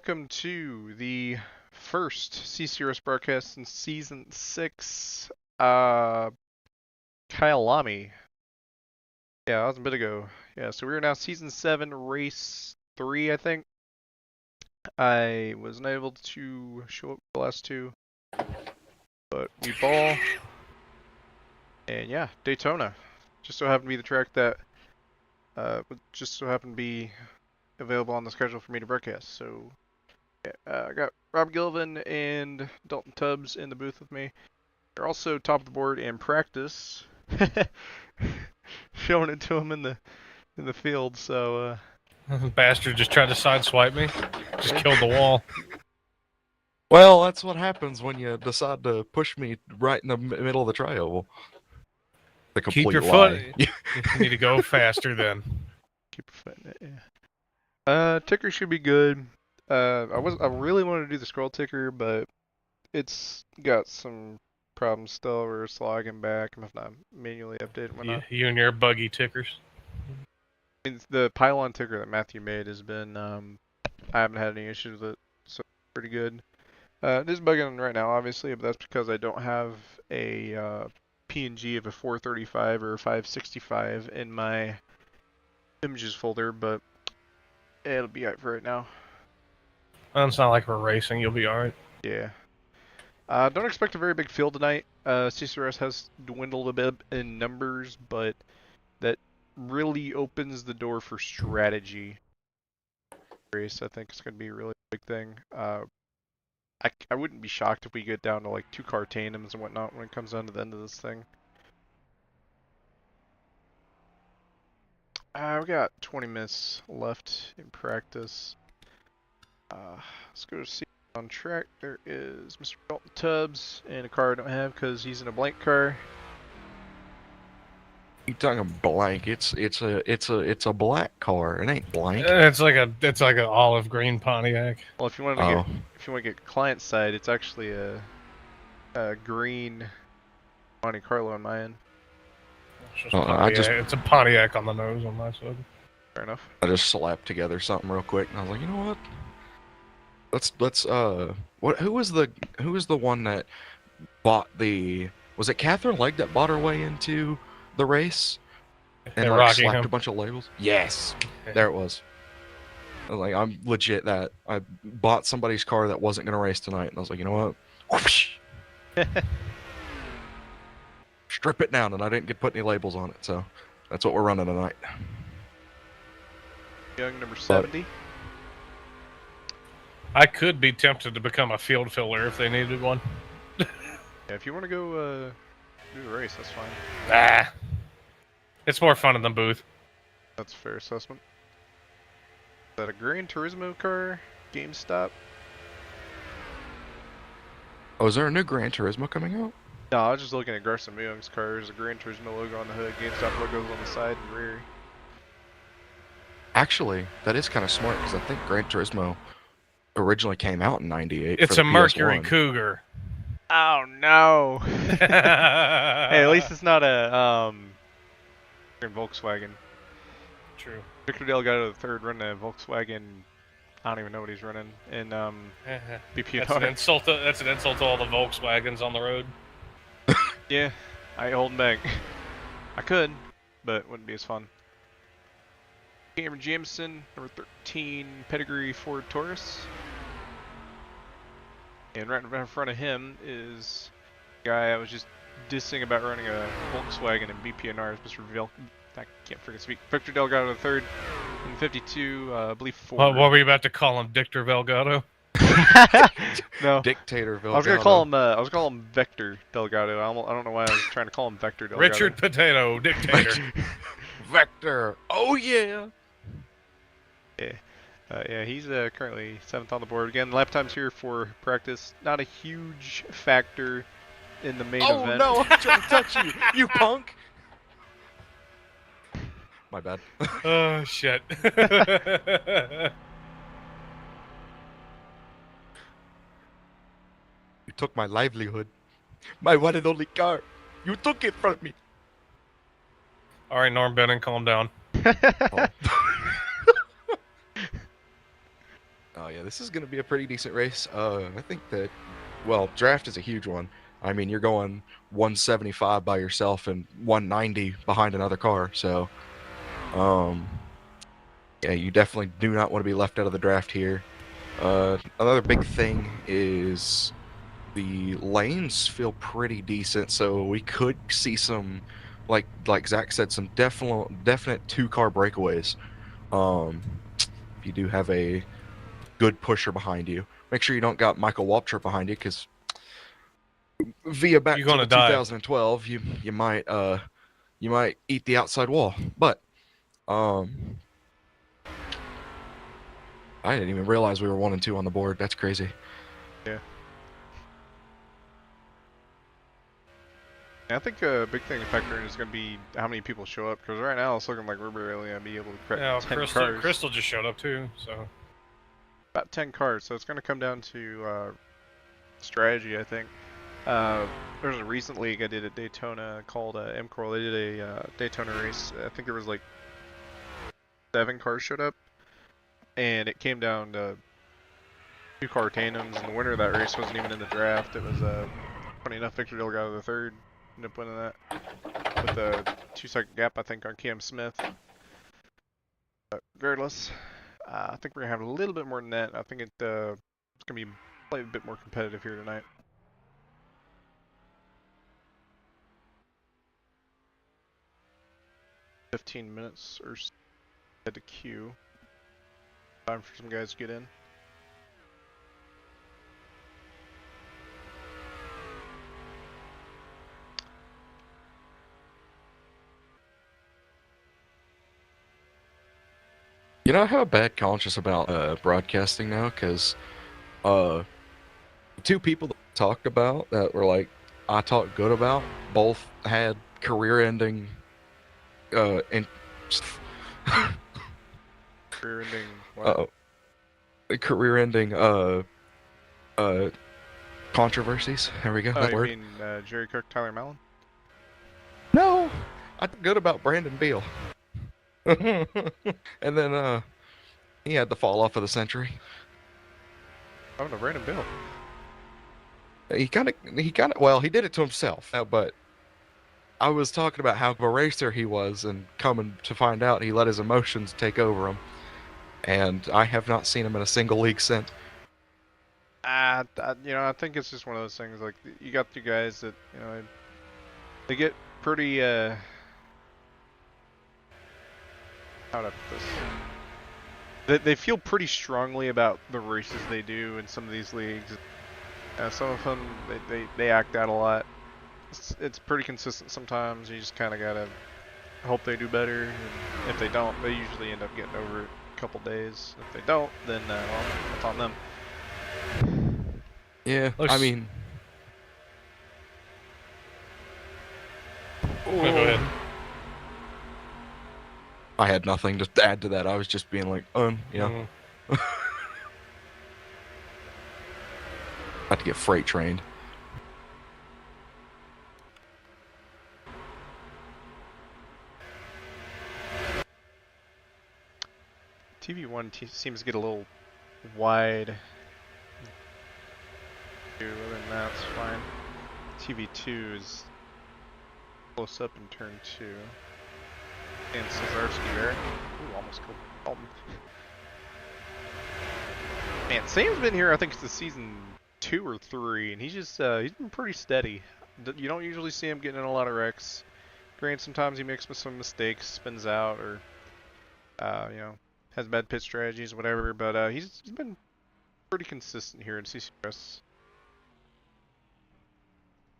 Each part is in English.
welcome to the first CCRS Broadcast in Season 6, Kyalami. Yeah, that was a bit ago. Yeah, so we're now Season 7, Race 3, I think. I was not able to show up the last two, but we ball. And yeah, Daytona. Just so happened to be the track that just so happened to be available on the schedule for me to broadcast. So yeah, I got Rob Gilvin and Dalton Tubbs in the booth with me. They're also top of the board in practice, showing it to them in the field. So bastard just tried to sideswipe me. Just killed the wall. Well, that's what happens when you decide to push me right in the middle of the tri-oval. The complete Keep your lie. foot. You need to go faster then. keep your foot in it. Yeah. Ticker should be good. I really wanted to do the scroll ticker, but it's got some problems still. We're slogging back. I'm not manually updating. You and your buggy tickers. The pylon ticker that Matthew made has been, I haven't had any issues with it, so pretty good. It is bugging right now, obviously, but that's because I don't have a PNG of a 435 or a 565 in my images folder, but it'll be alright for right now. Well, it's not like we're racing. You'll be alright. Yeah. Don't expect a very big field tonight. CCRS has dwindled a bit in numbers, but that really opens the door for strategy. Race, I think, is going to be a really big thing. I wouldn't be shocked if we get down to like 2-car tandems and whatnot when it comes down to the end of this thing. We got 20 minutes left in practice. Let's go to see on track. There is Mr. Dalton Tubbs in a car I don't have because he's in a blank car. You talking blank? It's a black car. It ain't blank. It's like an olive green Pontiac. Well, if you want to get client side, it's actually a green Monte Carlo on my end. It's a Pontiac on the nose on my side. Fair enough. I just slapped together something real quick, and I was like, you know what? Who was the one that bought the? Was it Catherine Legg that bought her way into the race and like slapped a bunch of labels? Yes, there it was. I was like, I'm legit that I bought somebody's car that wasn't gonna race tonight, and I was like, you know what? Whoosh! Strip it down, and I didn't get put any labels on it, so that's what we're running tonight. Young number 70. I could be tempted to become a field filler if they needed one. Yeah, if you want to go do the race, that's fine. Ah, it's more fun in the booth. That's a fair assessment. Is that a Gran Turismo car? GameStop? Oh, is there a new Gran Turismo coming out? No, I was just looking at Garson Young's car. There's a Gran Turismo logo on the hood, GameStop logos on the side and rear. Actually, that is kind of smart because I think Gran Turismo originally came out in '98. It's a Mercury Cougar. Oh no! Hey, at least it's not a Volkswagen. True. Victor Delgado III running a Volkswagen. I don't even know what he's running in BP. That's an insult to all the Volkswagens on the road. Yeah, I hold him back. I could, but it wouldn't be as fun. Cameron Jamison, number 13, pedigree Ford Taurus. And right in front of him is the guy I was just dissing about running a Volkswagen and BPNR, Mr. I can't freaking speak. Victor Delgado III in 52, I believe Ford. What were you about to call him, Dictor Delgado? No. Dictator Delgado. I was gonna call him. I was gonna call him Vector Delgado. I don't know why I was trying to call him Vector Delgado. Richard Potato, Dictator. Vector. Oh yeah. Yeah. Yeah, he's currently 7th on the board. Again, lap times here for practice. Not a huge factor in the main event. Oh no, I'm trying to touch you, you punk. My bad. Oh shit. You took my livelihood. My one and only car. You took it from me. Alright, Norm Benning, calm down. Oh. Oh yeah, this is going to be a pretty decent race. I think that, well, draft is a huge one. I mean, you're going 175 by yourself and 190 behind another car. So, yeah, you definitely do not want to be left out of the draft here. Another big thing is the lanes feel pretty decent, so we could see some, like Zach said, some definite two-car breakaways. If you do have a good pusher behind you, make sure you don't got Michael Waltrip behind you, because via back to the 2012, you might eat the outside wall. But I didn't even realize we were 1 and 2 on the board. That's crazy. Yeah. I think a big thing to factor in is going to be how many people show up, because right now it's looking like we're barely going to be able to crack 10 cars. Crystal just showed up too, so. About 10 cars, so it's going to come down to strategy, I think. There was a recent league I did at Daytona called MCORL. They did a Daytona race. I think there was like 7 cars showed up, and it came down to 2-car tandems, and the winner of that race wasn't even in the draft. It was funny enough, Victor Dill got out of the third, ended up winning that with a 2-second gap, I think, on Cam Smith. But regardless, I think we're gonna have a little bit more than that. I think it's gonna be a bit more competitive here tonight. $15 minutes or so at the queue. Time for some guys to get in. You know, I have a bad conscience about broadcasting now, because two people that talked about that were like I talked good about both had career-ending career-ending what? Career-ending controversies. There we go. Oh, that you word. mean Jerry Cook, Tyler Mallon? No, I talked good about Brandon Beal. And then he had the fall off of the century. Oh no, Brandon Beal. He kind of, well, he did it to himself. But I was talking about how of a racer he was, and coming to find out he let his emotions take over him. And I have not seen him in a single league since. You know, I think it's just one of those things. Like, you got two guys that, you know, they get pretty how would I put this? They feel pretty strongly about the races they do in some of these leagues. Some of them they act out a lot. It's pretty consistent sometimes. You just kind of gotta hope they do better. And if they don't, they usually end up getting over it a couple days. If they don't, then well, it's on them. Yeah, I mean. Go ahead. I had nothing to add to that. I was just being like, you know. About to get freight trained. TV1 seems to get a little wide. Other than that, it's fine. TV2 is close up in turn 2. And Cesarski there. Ooh, almost killed Dalton. Man, Sam's been here, I think it's the season 2 or 3, and he's just, he's been pretty steady. You don't usually see him getting in a lot of wrecks. Granted, sometimes he makes some mistakes, spins out, or, you know, has bad pit strategies, whatever, but he's been pretty consistent here in CCRS.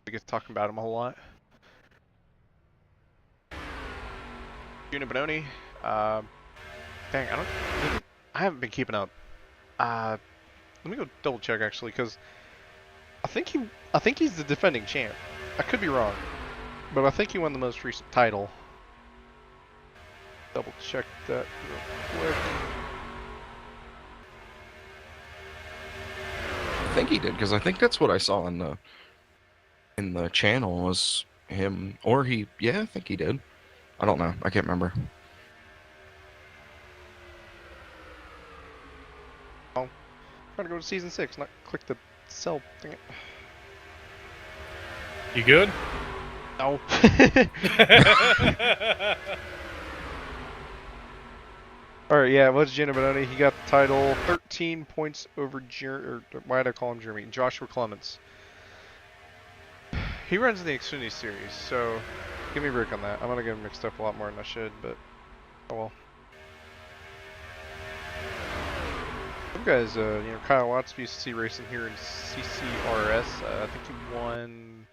I get talking about him a whole lot. Juna Bononi, dang, I haven't been keeping up. Let me go double check actually, because I think he's the defending champ. I could be wrong, but I think he won the most recent title. Double check that real quick. I think he did, because I think that's what I saw in the channel was him, or he. Yeah, I think he did. I don't know. I can't remember. Oh, trying to go to season 6, not click the sell thing. You good? No. Alright, yeah, it was Jenna Benoni. He got the title 13 points over why did I call him Jeremy? Joshua Clements. He runs the Xfinity series, so give me a break on that. I'm gonna get him mixed up a lot more than I should, but oh well. Some guys, Kyle Watts, we used to see racing here in CCRS. I think he won.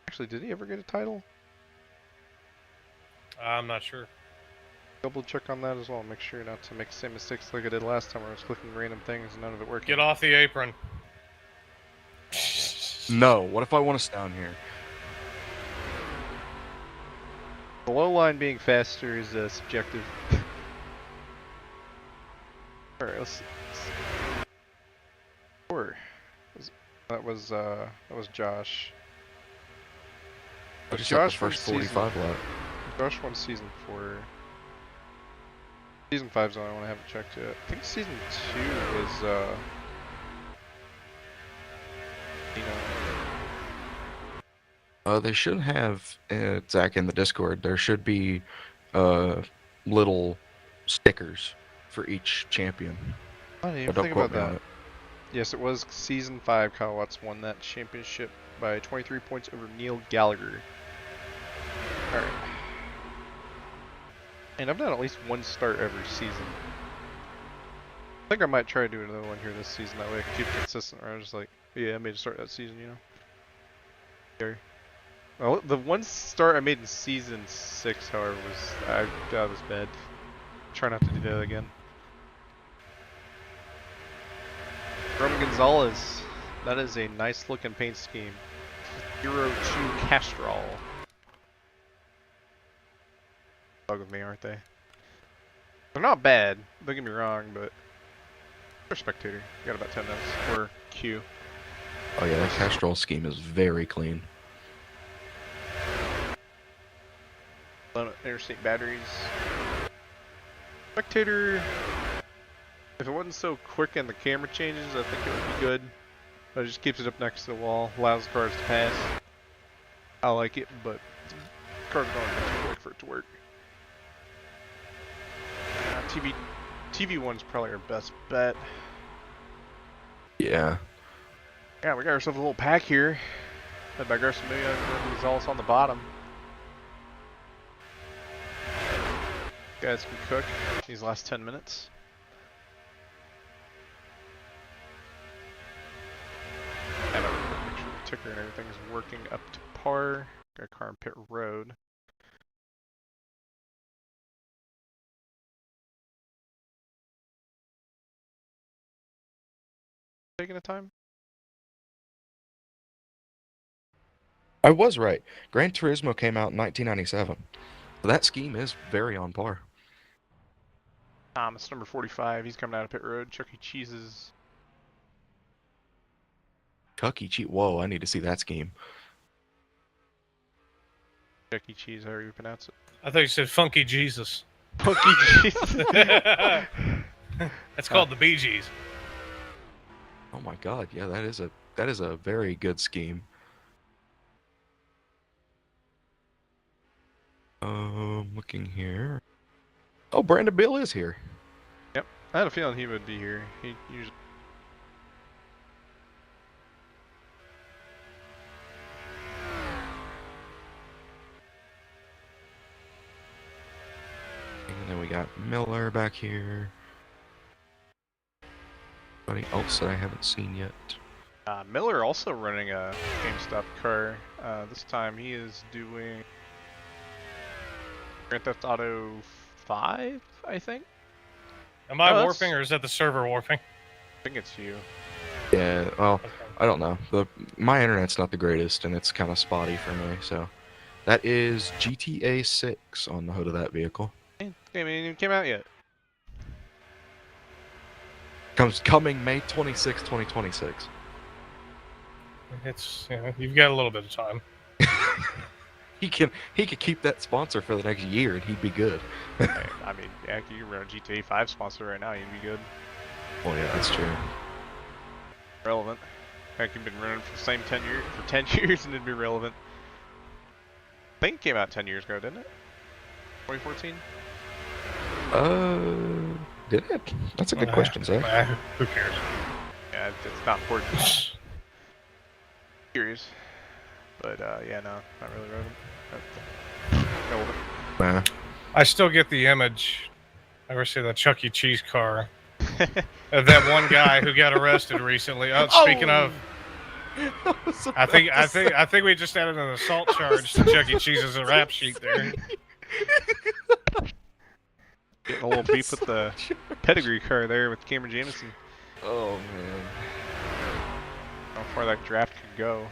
Actually, did he ever get a title? I'm not sure. Double check on that as well. Make sure not to make the same mistakes like I did last time where I was clicking random things and none of it working. Get off the apron. No, what if I want to down here? The low line being faster is subjective. Alright, let's see. That was Josh. I just Josh the first 45 lap. Josh won season 4. Season 5's the only one I haven't checked yet. I think season 2 was They should have, Zach, in the Discord, there should be little stickers for each champion. I didn't even think about that. Yes, it was season 5. Kyle Watts won that championship by 23 points over Neil Gallagher. Alright. And I've done at least one start every season. I think I might try to do another one here this season. That way I can keep it consistent. Or I was just like, yeah, I made a start that season, you know. Okay. Well, the one start I made in season 6, however, that was bad. Try not to do that again. Roman Gonzalez. That is a nice looking paint scheme. 02 Castrol. Bug with me, aren't they? They're not bad, don't get me wrong, but they're spectator. You got about 10 minutes. Or Q. Oh yeah, that Castrol scheme is very clean. Interstate batteries. Spectator. If it wasn't so quick and the camera changes, I think it would be good. But it just keeps it up next to the wall, allows the cars to pass. I like it, but the cars are going too quick for it to work. TV1's probably our best bet. Yeah. Yeah, we got ourselves a little pack here. Led by Garcia and Gonzalez on the bottom. Guys can cook these last 10 minutes. And I'm gonna make sure the ticker and everything is working up to par. Got a car on pit road. Taking a time? I was right. Gran Turismo came out in 1997. So that scheme is very on par. Thomas, number 45. He's coming out of pit road. Chuck E. Cheese's. Chuck E. Cheese. Whoa, I need to see that scheme. Chuck E. Cheese, however you pronounce it. I thought you said Funky Jesus. Funky Jesus. That's called the Bee Gees. Oh my god, yeah, that is a very good scheme. Looking here. Oh, Brandon Bill is here. Yep, I had a feeling he would be here. He usually. And then we got Miller back here. Anybody else that I haven't seen yet? Miller also running a GameStop car. This time he is doing Grand Theft Auto 5, I think. Am I warping or is that the server warping? I think it's you. Yeah, well, Okay. I don't know. My internet's not the greatest, and it's kind of spotty for me. So, that is GTA 6 on the hood of that vehicle. Game ain't even came out yet. Coming May 26, 2026. It's you've got a little bit of time. He could keep that sponsor for the next year, and he'd be good. I mean, yeah, you can run a GTA 5 sponsor right now, you'd be good. Oh yeah, that's true. relevant. Heck, you've been running for the same 10 years for 10 years and it'd be relevant. I think it came out 10 years ago, didn't it? 2014. Did it? That's a good question, Zach. Who cares? Yeah, it's not important. Curious, but yeah, no, not really relevant. Nah. I still get the image. Ever see the Chuck E. Cheese car? Of that one guy who got arrested recently. Speaking of, I think we just added an assault charge to Chuck E. Cheese's rap sheet there. Getting a little beef with the pedigree car there with Cameron Jamison. Oh man. How far that draft could go.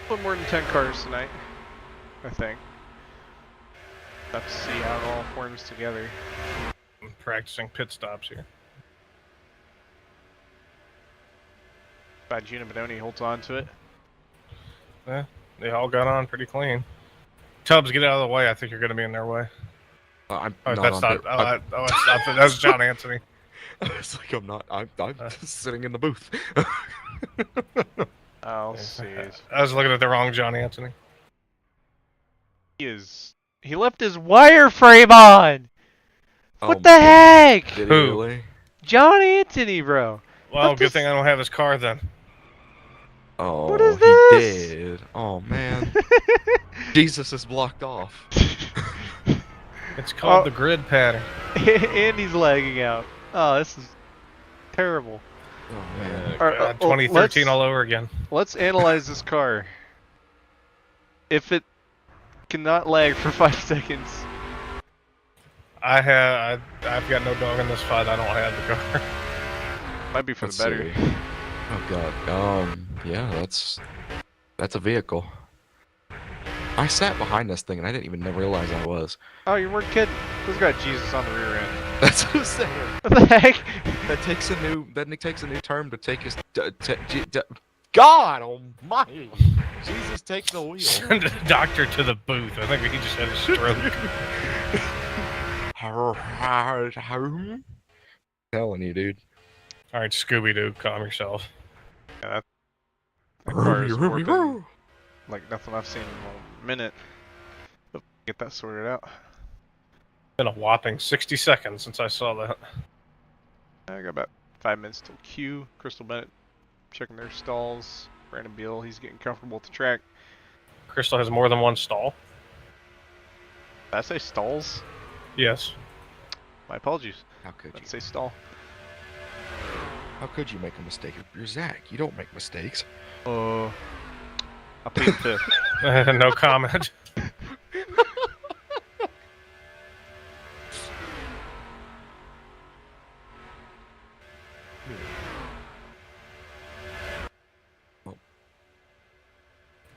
A little more than 10 cars tonight, I think. Have to see how it all forms together. I'm practicing pit stops here. Gina Benoni holds on to it. Yeah, they all got on pretty clean. Tubbs, get out of the way. I think you're going to be in their way. That's John Anthony. It's like I'm not. I'm sitting in the booth. I'll see. I was looking at the wrong John Anthony. He left his wireframe on. What the heck? Did he really? John Anthony, bro. Well, good thing I don't have his car then. Oh, what is this? He did. Oh man. Jesus is blocked off. It's called the grid pattern. And he's lagging out. Oh, this is terrible. Oh man. God, 2013 all over again. Let's analyze this car. If it cannot lag for 5 seconds. I've got no dog in this fight. I don't have the car. Might be for the better. See. Oh god. Yeah, that's a vehicle. I sat behind this thing and I didn't even realize I was. Oh, you weren't kidding. Who's got Jesus on the rear end? That's what I'm saying. What the heck? That takes a new term to take his. God almighty! Jesus takes the wheel. Send a doctor to the booth. I think he just had a stroke. Telling you, dude. All right, Scooby-Doo, calm yourself. Yeah, that car is working like nothing I've seen in a minute. Get that sorted out. Been a whopping 60 seconds since I saw that. I got about 5 minutes till Q. Crystal Bennett checking their stalls. Brandon Beal, he's getting comfortable with the track. Crystal has more than one stall. Did I say stalls? Yes. My apologies. How could you? Let's say stall. How could you make a mistake? You're Zach. You don't make mistakes. I'll plead the fifth. No comment.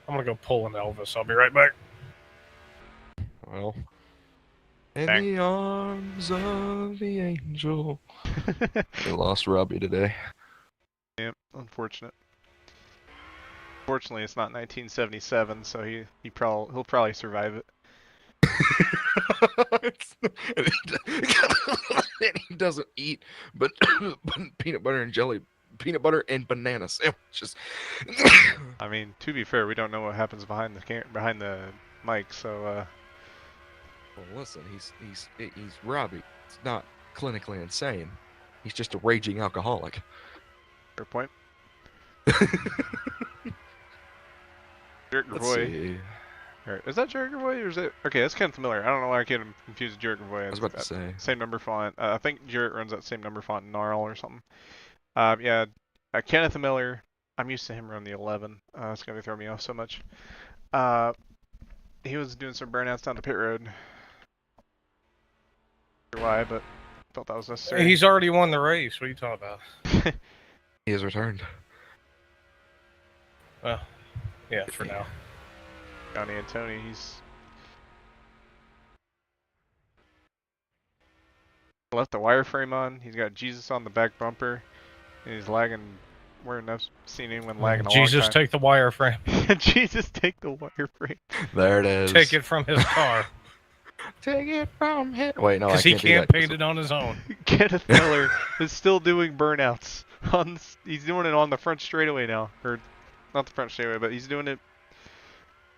I'm gonna go pull an Elvis. I'll be right back. Well, in the arms of the angel. They lost Robbie today. Yep, unfortunate. Fortunately, it's not 1977, so he'll probably survive it. He doesn't eat but peanut butter and banana sandwiches. I mean, to be fair, we don't know what happens behind the mic, so. Well, listen, he's Robbie. He's not clinically insane. He's just a raging alcoholic. Fair point. Jared Gervoy. Is that Jared Gervoy or is it? Okay, that's kind of familiar. I don't know why I get him confused with Jared Gervoy. I was about to say. Same number font. I think Jarrett runs that same number font in Gnarl or something. Yeah, Kenneth Miller. I'm used to him running the 11. It's going to throw me off so much. He was doing some burnouts down the pit road. Not sure why, but felt that was necessary. He's already won the race. What are you talking about? He has returned. Well, yeah, for now. Johnny and Tony, he's left the wireframe on. He's got Jesus on the back bumper, and he's lagging. Where I've seen anyone lagging a long time. Jesus, take the wireframe. Jesus, take the wireframe. There it is. Take it from his car. Take it from him. Wait, no, I Because he can't do can't that. paint it on his own. Kenneth Miller is still doing burnouts. He's doing it on the front straightaway now. Or, not the front straightaway, but he's doing it.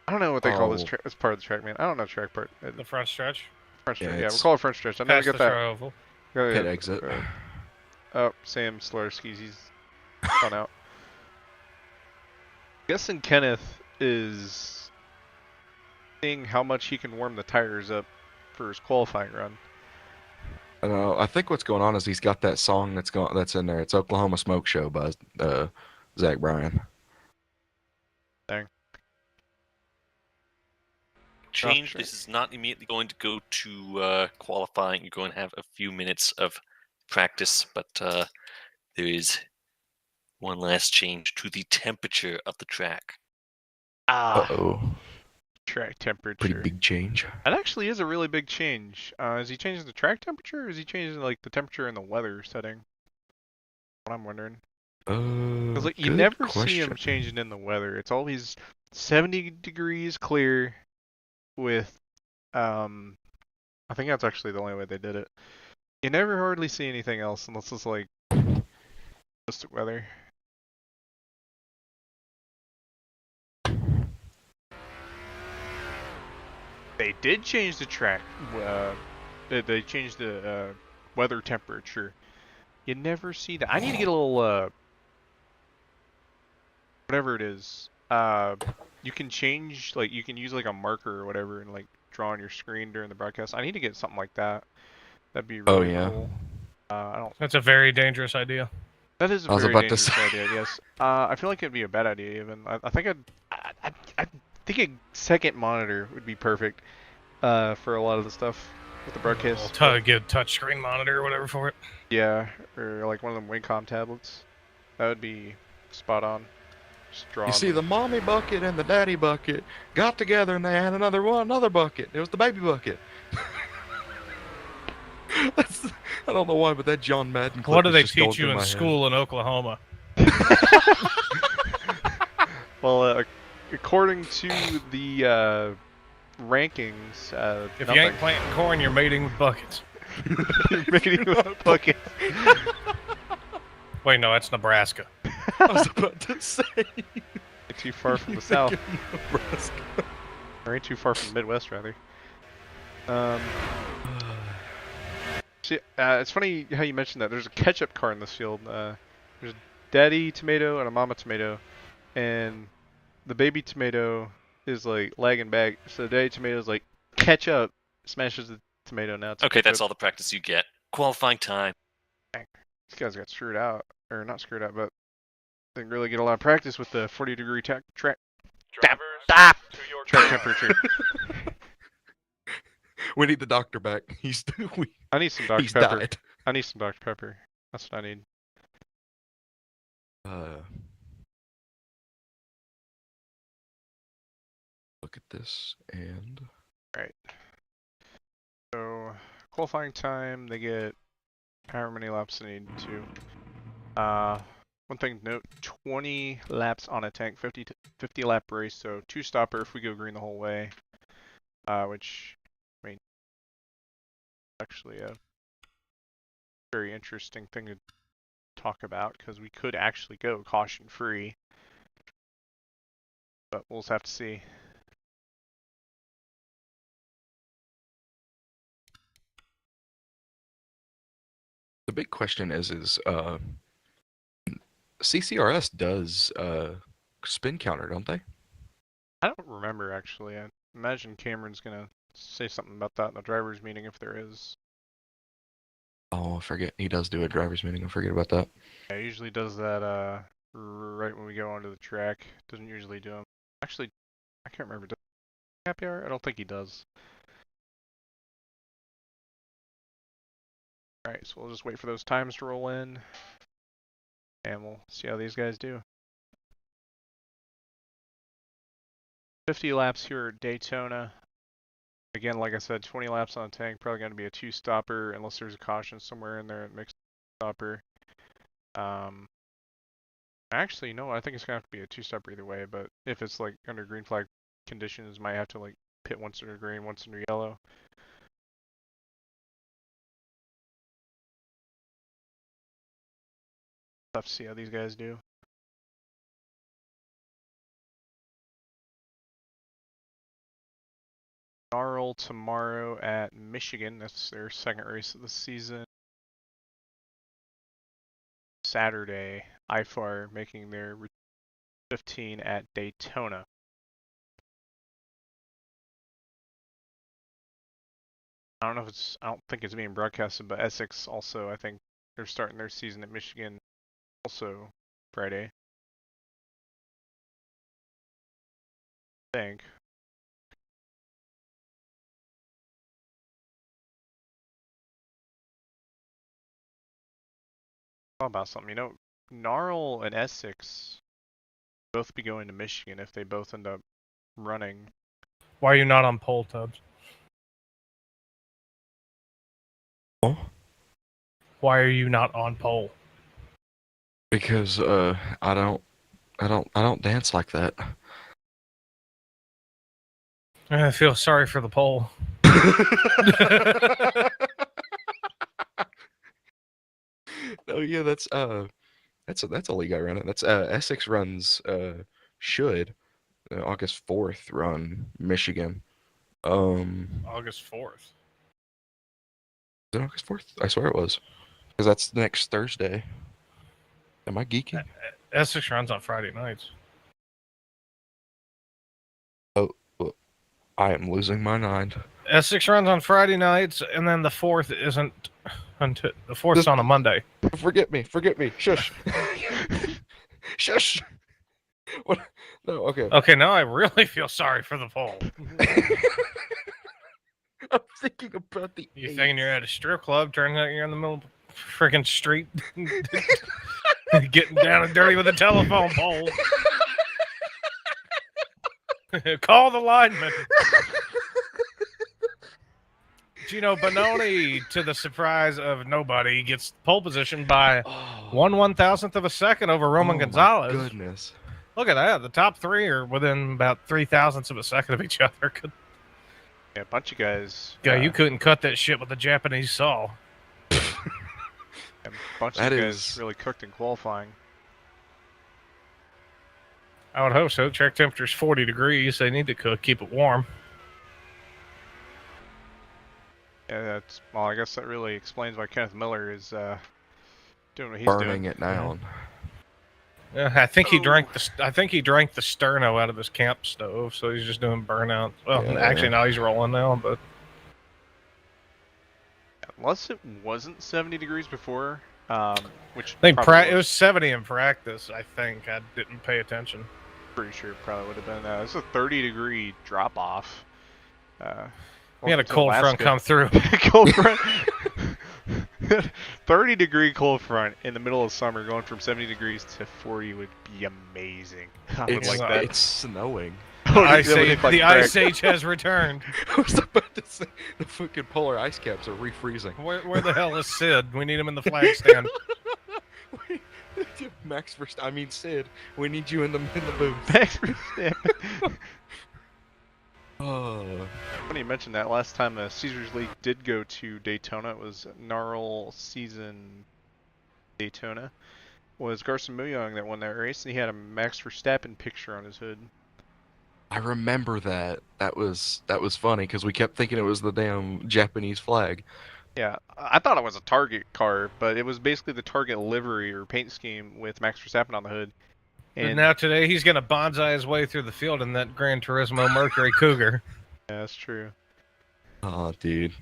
I don't know what they call this part of the track, man. I don't know track part. The front stretch? Front stretch, yeah, it's we'll call it front stretch. I never Past get the that. try oval. pit exit. Oh, Sam Slarski's, he's gone out. Guessing Kenneth is seeing how much he can warm the tires up for his qualifying run. I don't know. I think what's going on is he's got that song that's in there. It's Oklahoma Smoke Show by Zach Bryan. Dang. Change. This is not immediately going to go to qualifying. You're going to have a few minutes of practice, but there is one last change to the temperature of the track. Uh-oh. Track temperature. Pretty big change. That actually is a really big change. Is he changing the track temperature, or is he changing like the temperature in the weather setting? What I'm wondering. Because like, you never see him changing in the weather. It's always 70 degrees clear with, I think that's actually the only way they did it. You never hardly see anything else unless it's like just weather. They did change the track. They changed the weather temperature. You never see that. I need to get a little whatever it is. You can change, like, you can use like a marker or whatever and like draw on your screen during the broadcast. I need to get something like that. That'd be really cool. I don't. That's a very dangerous idea. That is a very dangerous idea. Yes. I feel like it'd be a bad idea even. I think I think a second monitor would be perfect for a lot of the stuff with the broadcast. Get a touchscreen monitor or whatever for it. Yeah, or like one of them Wacom tablets. That would be spot on. You see, the mommy bucket and the daddy bucket got together and they had another bucket. It was the baby bucket. I don't know why, but that John Madden clip. What do they teach you in school in Oklahoma? Well, according to the rankings, if you ain't planting corn, you're mating with buckets. You're mating with buckets. Wait, no, that's Nebraska. I was about to say. Ain't too far from the south. Or ain't too far from the Midwest, rather. See, it's funny how you mentioned that. There's a ketchup car in this field. There's a daddy tomato and a mama tomato, and the baby tomato is like lagging back. So the daddy tomato is like ketchup, smashes the tomato now. Okay, that's all the practice you get. Qualifying time. These guys got screwed out, or not screwed out, but didn't really get a lot of practice with the 40-degree track. Track temperature. We need the doctor back. I need some Dr. Pepper. Died. I need some Dr. Pepper. That's what I need. Look at this and. Right. So qualifying time, they get however many laps they need to. One thing to note: 20 laps on a tank, 50 lap race. So 2-stopper if we go green the whole way. Which, I mean, actually a very interesting thing to talk about because we could actually go caution free, but we'll just have to see. The big question is CCRS does spin counter, don't they? I don't remember actually. I imagine Cameron's gonna say something about that in the driver's meeting if there is. Oh, I forget. He does do a driver's meeting. I forget about that. Yeah, he usually does that right when we go onto the track. Doesn't usually do them. Actually, I can't remember. Does he happy hour? I don't think he does. Alright, so we'll just wait for those times to roll in. And we'll see how these guys do. 50 laps here at Daytona. Again, like I said, 20 laps on the tank. Probably going to be a 2-stopper unless there's a caution somewhere in there. Mixed stopper. Actually, no, I think it's going to have to be a 2-stopper either way. But if it's like under green flag conditions, might have to like pit once under green, once under yellow. Tough to see how these guys do. Gnarl tomorrow at Michigan. That's their second race of the season. Saturday, IFAR making their 15 at Daytona. I don't know if it's, I don't think it's being broadcasted, but Essex also, I think they're starting their season at Michigan also Friday. I think. Thought about something, you know, Gnarl and Essex both be going to Michigan if they both end up running. Why are you not on pole, Tubbs? Oh? Why are you not on pole? Because I don't dance like that. I feel sorry for the pole. Oh yeah, that's a league I run it. That's Essex runs should August 4th run Michigan. August 4th. Is it August 4th? I swear it was. Because that's next Thursday. Am I geeking? Essex runs on Friday nights. Oh, well, I am losing my mind. Essex runs on Friday nights, and then the 4th isn't until the 4th's on a Monday. Forget me. Shush. Shush. What? No, okay. Okay, now I really feel sorry for the pole. I'm thinking about the. You thinking you're at a strip club, turns out you're in the middle of a freaking street, getting down and dirty with a telephone pole. Call the lineman. Gino Bononi, to the surprise of nobody, gets pole position by 1/1000th of a second over Roman Gonzalez. My goodness. Look at that. The top three are within about 0.003 of a second of each other. Yeah, a bunch of guys. Yeah, you couldn't cut that shit with a Japanese saw. A bunch of guys really cooked in qualifying. I would hope so. Track temperature's 40 degrees. They need to cook, keep it warm. Yeah, that's, well, I guess that really explains why Kenneth Miller is doing what he's burning doing. it down. I think he drank the. I think he drank the sterno out of his camp stove, so he's just doing burnout. Well, actually, now he's rolling now, but unless it wasn't 70 degrees before, which I think it was 70 in practice. I think I didn't pay attention. Pretty sure it probably would have been. It's a 30-degree drop off. We had a cold front come through. Cold front. 30-degree cold front in the middle of summer, going from 70 degrees to 40 would be amazing. I would like that. It's snowing. The ice age has returned. I was about to say the fucking polar ice caps are refreezing. Where the hell is Sid? We need him in the flag stand. Sid, we need you in the booth. Max Verstappen. Oh. Funny you mentioned that. Last time Caesars League did go to Daytona, it was Gnarl season Daytona. Was Garson Muyoung that won that race, and he had a Max Verstappen picture on his hood. I remember that. That was funny because we kept thinking it was the damn Japanese flag. Yeah, I thought it was a Target car, but it was basically the Target livery or paint scheme with Max Verstappen on the hood. And now today he's going to bonsai his way through the field in that Gran Turismo Mercury Cougar. Yeah, that's true. Oh, dude.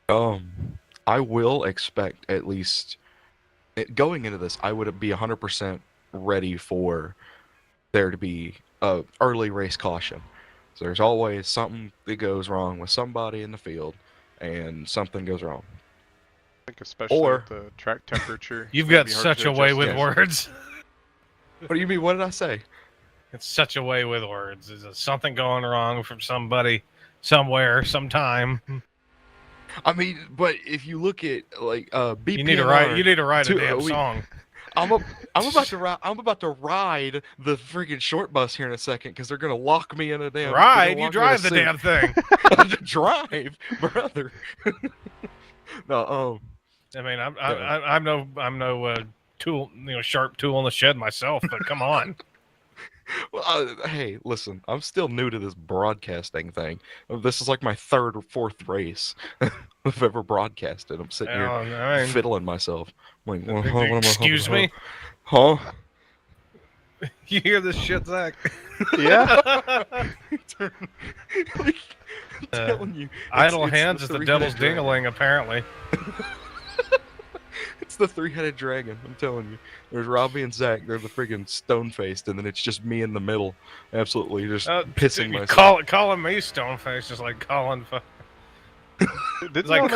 I will expect at least going into this, I would be 100% ready for there to be a early race caution. So there's always something that goes wrong with somebody in the field, and something goes wrong. I think especially with the track temperature. You've got such a way with words. What do you mean? What did I say? It's such a way with words. Is something going wrong from somebody, somewhere, sometime? I mean, but if you look at like BPNR, you need to write a damn song. I'm about to ride the freaking short bus here in a second because they're gonna lock me in a damn ride. You drive the damn thing. Drive, brother. No, I mean, I'm no tool, sharp tool in the shed myself, but come on. Well, hey, listen, I'm still new to this broadcasting thing. This is like my third or fourth race I've ever broadcasted. I'm sitting here fiddling myself. I'm like, excuse me? Huh? You hear this shit, Zach? Yeah. I'm telling you. Idle hands is the devil's ding-a-ling, apparently. It's the three-headed dragon, I'm telling you. There's Robbie and Zach, they're the friggin' stone-faced, and then it's just me in the middle. Absolutely just pissing myself. Calling me stone-faced is like calling... It's like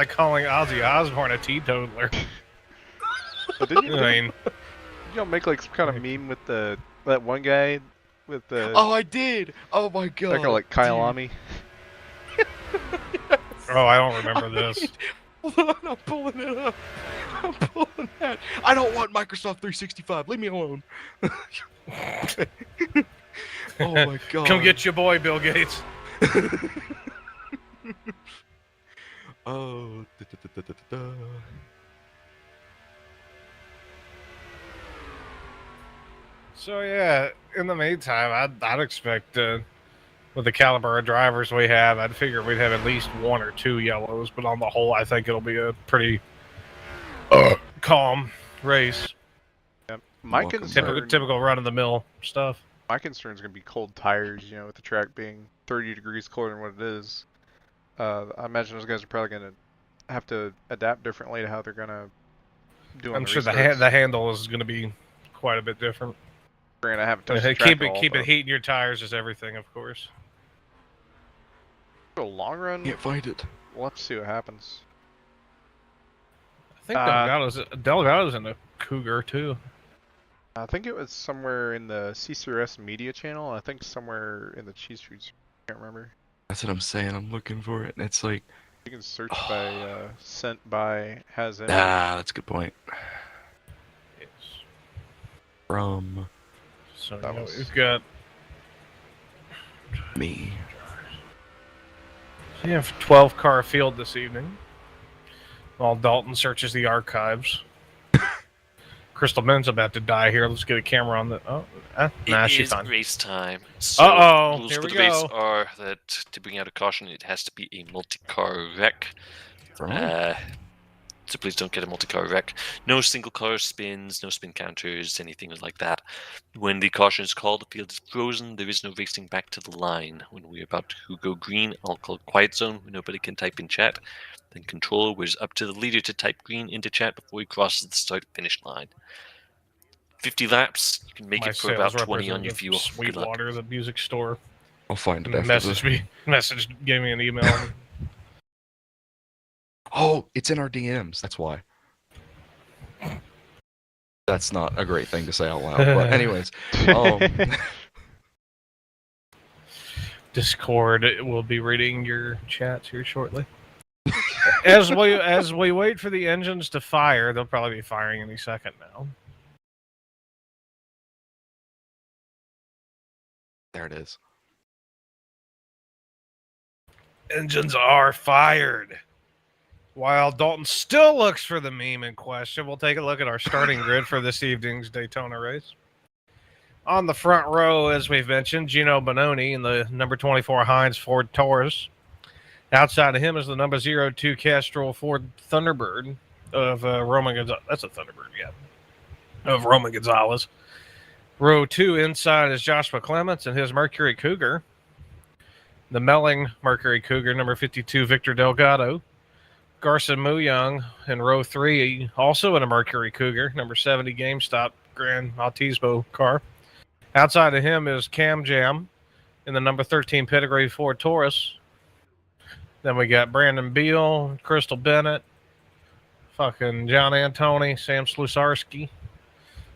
calling Ozzy Osbourne a teetotaler. Did y'all make like some kind of meme with that one guy with the... Oh, I did! Oh my god! Like Kyalami. Oh, I don't remember this. Hold on, I'm pulling it up. I'm pulling that. I don't want Microsoft 365. Leave me alone. Oh my god. Come get your boy, Bill Gates. Oh. So yeah, in the meantime, I'd expect with the caliber of drivers we have, I'd figure we'd have at least one or two yellows, but on the whole, I think it'll be a pretty calm race. Yeah. My concern, typical run-of-the-mill stuff. My concern is going to be cold tires, with the track being 30 degrees colder than what it is. I imagine those guys are probably going to have to adapt differently to how they're going to do. I'm sure the handle is going to be quite a bit different. We're going to have to touch the track keep it heating your tires is everything, of course. For a long run, can't fight it. We'll have to see what happens. I think Delgado's in the Cougar too. I think it was somewhere in the CCRS media channel. I think somewhere in the cheese foods. I can't remember. That's what I'm saying. I'm looking for it, and it's like you can search by sent by has image. That's a good point. Yes. From. So we've got me. We have 12-car field this evening. While Dalton searches the archives. Crystal Ben's about to die here. Let's get a camera on the... she's fine. Race time. So rules here for we the race go. are that to bring out a caution, it has to be a multi-car wreck. So please don't get a multi-car wreck. No single car spins, no spin counters, anything like that. When the caution is called, the field is frozen. There is no racing back to the line. When we're about to go green, I'll call quiet zone. Nobody can type in chat. Then control, where it's up to the leader to type green into chat before he crosses the start-finish line. 50 laps. You can make it for about 20 on your fuel. Sweetwater, the music store. I'll find it after this. Gave me an email. Oh, it's in our DMs. That's why. That's not a great thing to say out loud. But anyways, Discord will be reading your chats here shortly. As we wait for the engines to fire, they'll probably be firing any second now. There it is. Engines are fired. While Dalton still looks for the meme in question, we'll take a look at our starting grid for this evening's Daytona race. On the front row, as we've mentioned, Gino Bononi in the number 24 Heinz Ford Taurus. Outside of him is the number 02 Castrol Ford Thunderbird of Roman Gonzalez. That's a Thunderbird, yeah. Of Roman Gonzalez. Row 2 inside is Joshua Clements and his Mercury Cougar. The Melling Mercury Cougar, number 52 Victor Delgado. Garson Muyang in row 3, also in a Mercury Cougar, number 70 GameStop Gran Autismo car. Outside of him is Cam Jam in the number 13 Pedigree Ford Taurus. Then we got Brandon Beal, Crystal Bennett, fucking John Antoni, Sam Slusarski,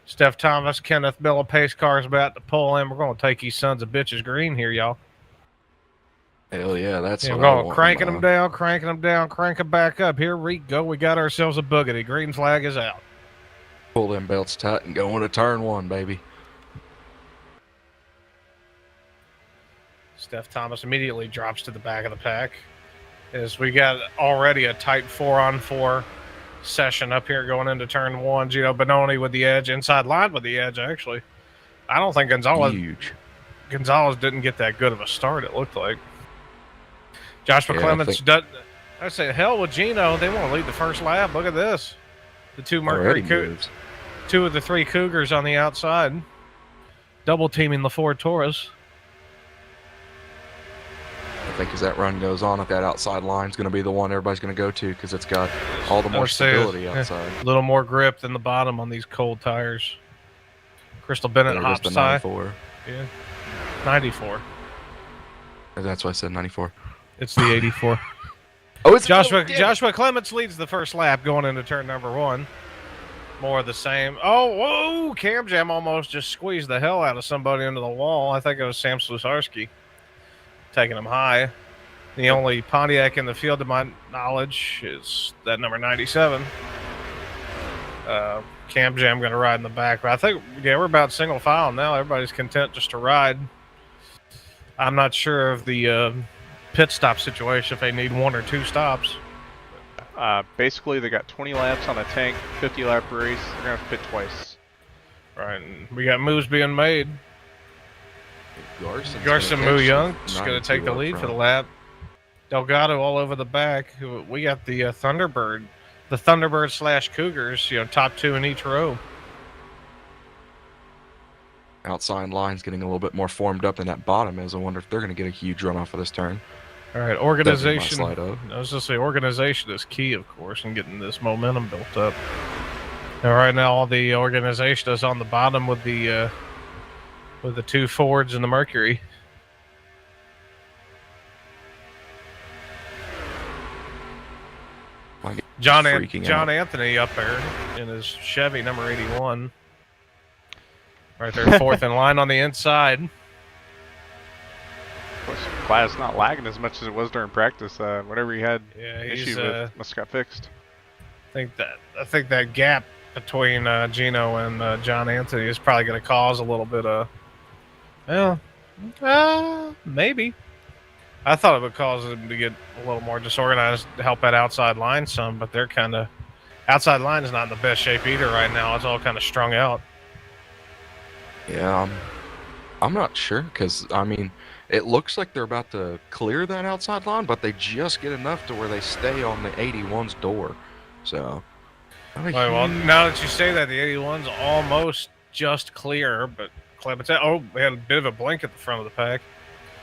Steph Thomas, Kenneth Miller. Pace car's about to pull in. We're going to take these sons of bitches green here, y'all. Hell yeah, that's what we're going cranking them down, crank them back up. Here we go. We got ourselves a boogity. Green flag is out. Pull them belts tight and go into turn 1, baby. Steph Thomas immediately drops to the back of the pack as we got already a tight 4-on-4 session up here going into turn 1. Gino Bononi with the edge, inside line with the edge, actually. I don't think Gonzalez didn't get that good of a start, it looked like. Joshua Clements doesn't. I say, hell with Gino. They want to lead the first lap. Look at this. The two two of the 3 Cougars on the outside. Double teaming the 4 Taurus. I think as that run goes on, if that outside line is going to be the one everybody's going to go to because it's got all the more stability outside. A little more grip than the bottom on these cold tires. Crystal Bennett hops the 94. Yeah, 94. That's why I said 94. It's the 84. Oh, it's Joshua Clements leads the first lap going into turn number 1. More of the same. Oh, whoa! Cam Jam almost just squeezed the hell out of somebody into the wall. I think it was Sam Slusarski taking him high. The only Pontiac in the field, to my knowledge, is that number 97. Cam Jam going to ride in the back. But I think, we're about single file now. Everybody's content just to ride. I'm not sure of the pit stop situation, if they need 1 or 2 stops. Basically, they got 20 laps on a tank, 50-lap race. They're going to have to pit twice. Right, and we got moves being made. Garson Moo Young is going to take the lead for the lap. Delgado all over the back. We got the Thunderbird. The Thunderbird / Cougars, top 2 in each row. Outside line's getting a little bit more formed up than that bottom is. I wonder if they're going to get a huge run off of this turn. All right, organization. I was going to say organization is key, of course, in getting this momentum built up. And right now, all the organization is on the bottom with the 2 Fords and the Mercury. John Anthony up there in his Chevy number 81. Right there, 4th in line on the inside. Of course, Gladys not lagging as much as it was during practice. Whatever he had issue with must have got fixed. I think that gap between Gino and John Anthony is probably going to cause a little bit of, maybe. I thought it would cause them to get a little more disorganized to help that outside line some, but they're kind of, outside line is not in the best shape either right now. It's all kind of strung out. Yeah, I'm not sure because, it looks like they're about to clear that outside line, but they just get enough to where they stay on the 81's door. So, well, now that you say that, the 81's almost just clear, but Clements, they had a bit of a blink at the front of the pack.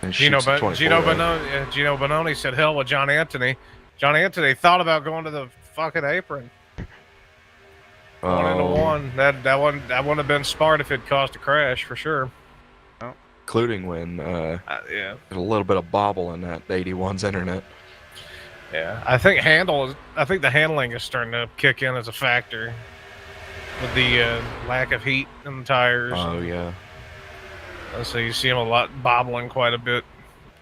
Gino Bononi said, hell with John Anthony. John Anthony thought about going to the fucking apron. Going into 1. That wouldn't have been smart if it caused a crash, for sure. Including when there's a little bit of bobble in that 81's internet. Yeah, I think the handling is starting to kick in as a factor with the lack of heat in the tires. Oh yeah. So you see them a lot bobbling quite a bit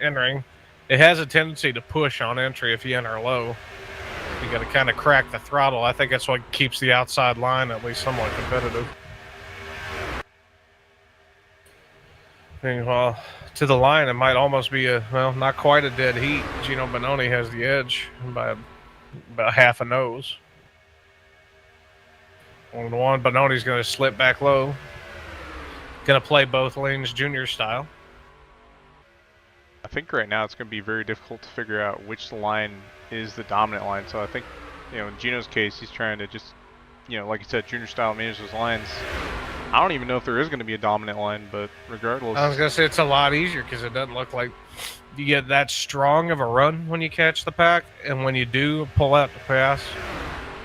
entering. It has a tendency to push on entry if you enter low. You got to kind of crack the throttle. I think that's what keeps the outside line at least somewhat competitive. Meanwhile, to the line, it might almost be not quite a dead heat. Gino Bononi has the edge by about half a nose. 1-1, Bononi's going to slip back low. Going to play both lanes junior style. I think right now it's going to be very difficult to figure out which line is the dominant line. So I think, in Gino's case, he's trying to just, like you said, junior style manage those lines. I don't even know if there is going to be a dominant line, but regardless. I was going to say it's a lot easier because it doesn't look like you get that strong of a run when you catch the pack. And when you do pull out the pass,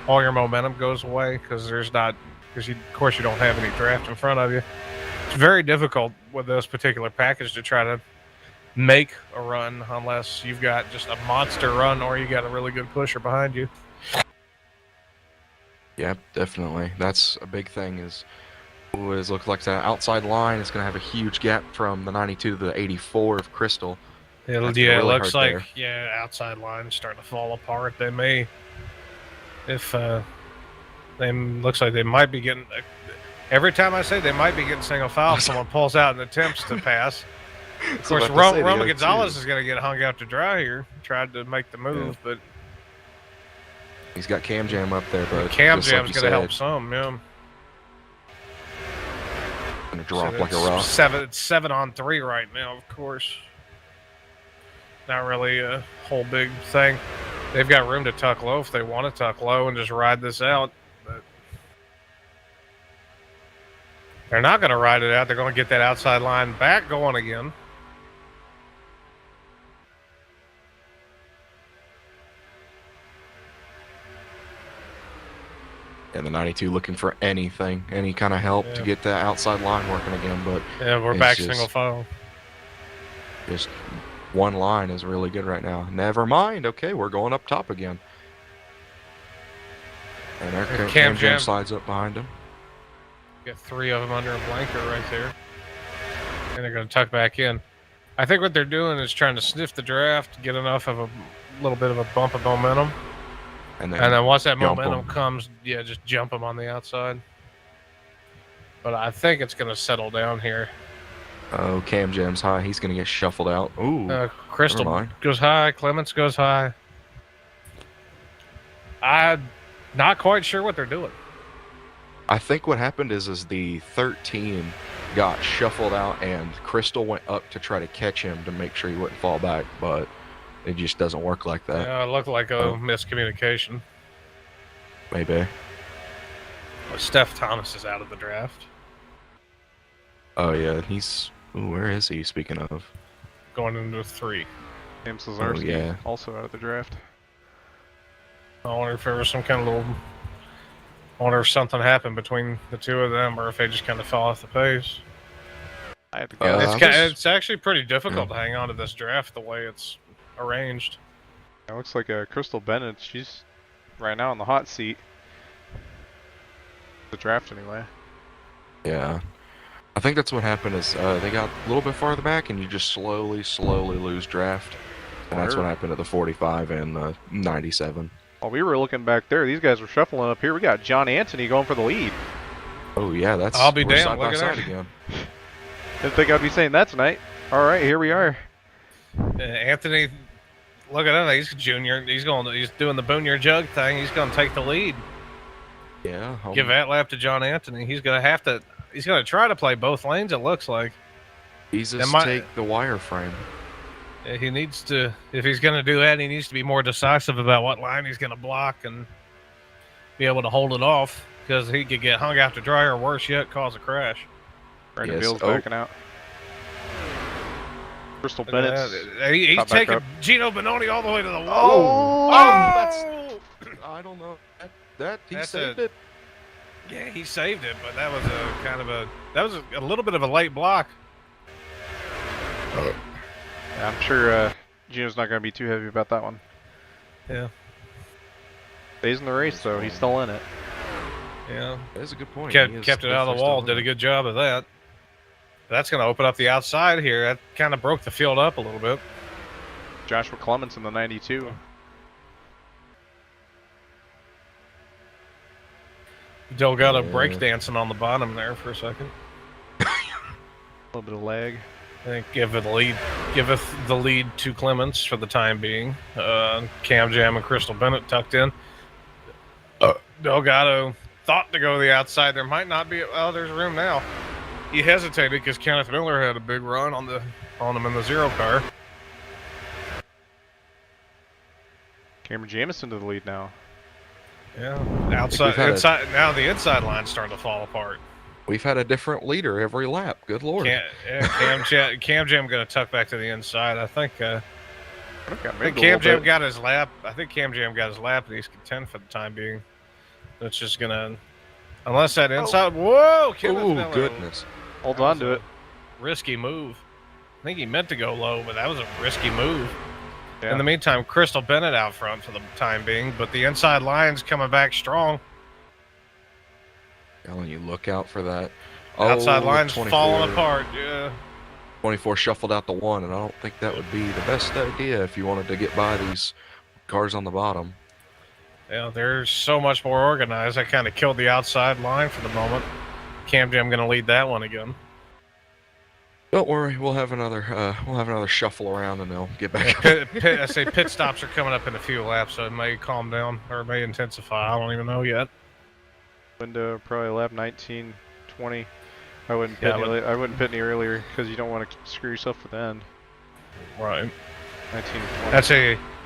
all your momentum goes away because of course you don't have any draft in front of you. It's very difficult with this particular package to try to make a run unless you've got just a monster run or you got a really good pusher behind you. Yeah, definitely. That's a big thing is look like that outside line is going to have a huge gap from the 92 to the 84 of Crystal. It looks like outside line starting to fall apart. They may, looks like they might be getting. Every time I say they might be getting single foul, someone pulls out and attempts to pass. Of course, Roman Gonzalez is going to get hung out to dry here. Tried to make the move, but He's got Cam Jam up there, but Cam just like Jam's you gonna said, help some, yeah. Gonna drop So like a it's rock. It's 7-on-3 right now, of course. Not really a whole big thing. They've got room to tuck low if they want to tuck low and just ride this out. But they're not going to ride it out. They're going to get that outside line back going again. And the 92 looking for anything, any kind of help to get that outside line working again. But yeah, we're back single file. Just one line is really good right now. Never mind. Okay, we're going up top again. And our Cam Jam slides up behind him. Get 3 of them under a blanket right there. And they're going to tuck back in. I think what they're doing is trying to sniff the draft, get enough of a little bit of a bump of momentum. And then once that momentum comes, yeah, just jump them on the outside. But I think it's going to settle down here. Oh, Cam Jam's high. He's going to get shuffled out. Ooh. Crystal goes high. Clements goes high. I'm not quite sure what they're doing. I think what happened is the 13 got shuffled out and Crystal went up to try to catch him to make sure he wouldn't fall back, but it just doesn't work like that. Yeah, it looked like a miscommunication. Maybe. Steph Thomas is out of the draft. Oh, yeah. He's... Ooh, where is he, speaking of? Going into 3. James Lazarski, yeah. also out of the draft. I wonder if there was some kind of little... I wonder if something happened between the two of them, or if they just kind of fell off the pace. I have to guess. It's actually pretty difficult to hang on to this draft the way it's arranged. It looks like Crystal Bennett. She's right now in the hot seat. The draft, anyway. Yeah. I think that's what happened is they got a little bit farther back, and you just slowly lose draft. And that's what happened at the 45 and the 97. While we were looking back there, these guys were shuffling up here. We got John Anthony going for the lead. Oh, yeah, that's... I'll be damned. Side look by at side that. again. Didn't think I'd be saying that tonight. All right, here we are. Anthony, look at him. He's junior. He's doing the Boonier Jug thing. He's going to take the lead. Yeah. Give that lap to John Anthony. He's going to try to play both lanes, it looks like. He's just take the wireframe. He needs to, if he's going to do that, he needs to be more decisive about what line he's going to block and be able to hold it off, because he could get hung out to dry, or worse yet, cause a crash. Brandon Beal's backing out. Crystal Bennett. He's taking Gino Benoni all the way to the wall. I don't know. He saved it. Yeah, he saved it, but that was a little bit of a late block. Yeah, I'm sure Gino's not going to be too heavy about that one. Yeah. Stays in the race, though. He's still in it. Yeah. That's a good point. Kept it out of the wall. Did a good job of that. That's going to open up the outside here. That kind of broke the field up a little bit. Joshua Clements in the 92. Delgado break dancing on the bottom there for a second. A little bit of lag. I think giveth the lead to Clements for the time being. Cam Jam and Crystal Bennett tucked in. Delgado thought to go the outside. There might not be. Oh, there's room now. He hesitated because Kenneth Miller had a big run on him in the 0 car. Cameron Jamison to the lead now. Yeah, inside. Now the inside line's starting to fall apart. We've had a different leader every lap. Good lord. Cam Jam going to tuck back to the inside. I think Cam Jam got his lap. I think Cam Jam got his lap, and he's content for the time being. That's just going to, unless that inside. Whoa! Oh goodness! Hold on to it. Risky move. I think he meant to go low, but that was a risky move. Yeah. In the meantime, Crystal Bennett out front for the time being, but the inside line's coming back strong. Alan, you look out for that. Outside line's falling apart. Yeah. 24 shuffled out the 1, and I don't think that would be the best idea if you wanted to get by these cars on the bottom. Yeah, they're so much more organized. I kind of killed the outside line for the moment. Cam Jam going to lead that one again. Don't worry, we'll have another shuffle around, and they'll get back. I say pit stops are coming up in a few laps, so it may calm down or it may intensify. I don't even know yet. Window probably lap 19, 20. I wouldn't pit any earlier because you don't want to screw yourself for the end. Right. 19, 20. That's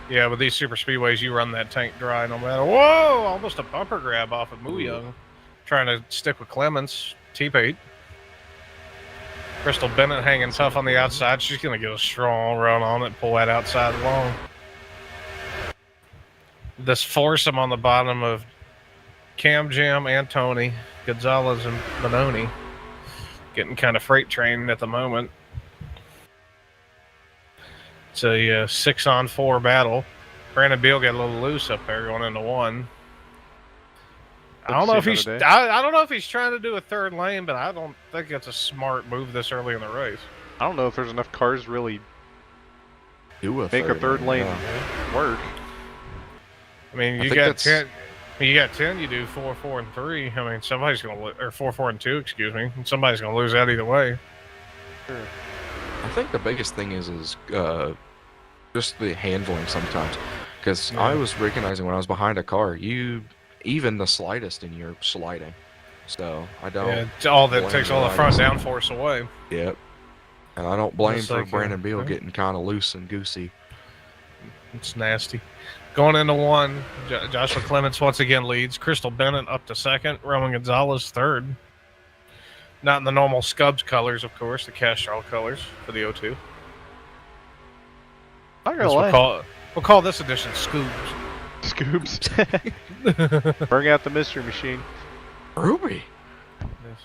yeah. With these super speedways, you run that tank dry no matter. Whoa! Almost a bumper grab off of Young, trying to stick with Clements. T-Pate. Crystal Bennett hanging tough on the outside. She's going to get a strong run on it, pull that outside long. This foursome on the bottom of Cam Jam, Antoni, Gonzalez, and Benoni getting kind of freight trained at the moment. It's a 6-on-4 battle. Brandon Beal got a little loose up there going into one. I don't know if he's trying to do a third lane, but I don't think it's a smart move this early in the race. I don't know if there's enough cars really make a third lane work. I mean, you got 10. You got 10. You do 4, 4, and 3. I mean, somebody's gonna or 4, 4, and 2. Excuse me. Somebody's gonna lose that either way. Sure. I think the biggest thing is just the handling sometimes, because I was recognizing when I was behind a car, even the slightest and you're sliding. So I don't. Yeah, all that takes all the front downforce away. Yep. And I don't blame for Brandon Beal getting kind of loose and goosey. It's nasty. Going into one, Joshua Clements once again leads. Crystal Bennett up to second. Roman Gonzalez third. Not in the normal Scubs colors, of course, the Castrol colors for the O2. Not gonna lie. We'll call this edition Scoobs. Scoobs. Bring out the mystery machine. Ruby. Yes.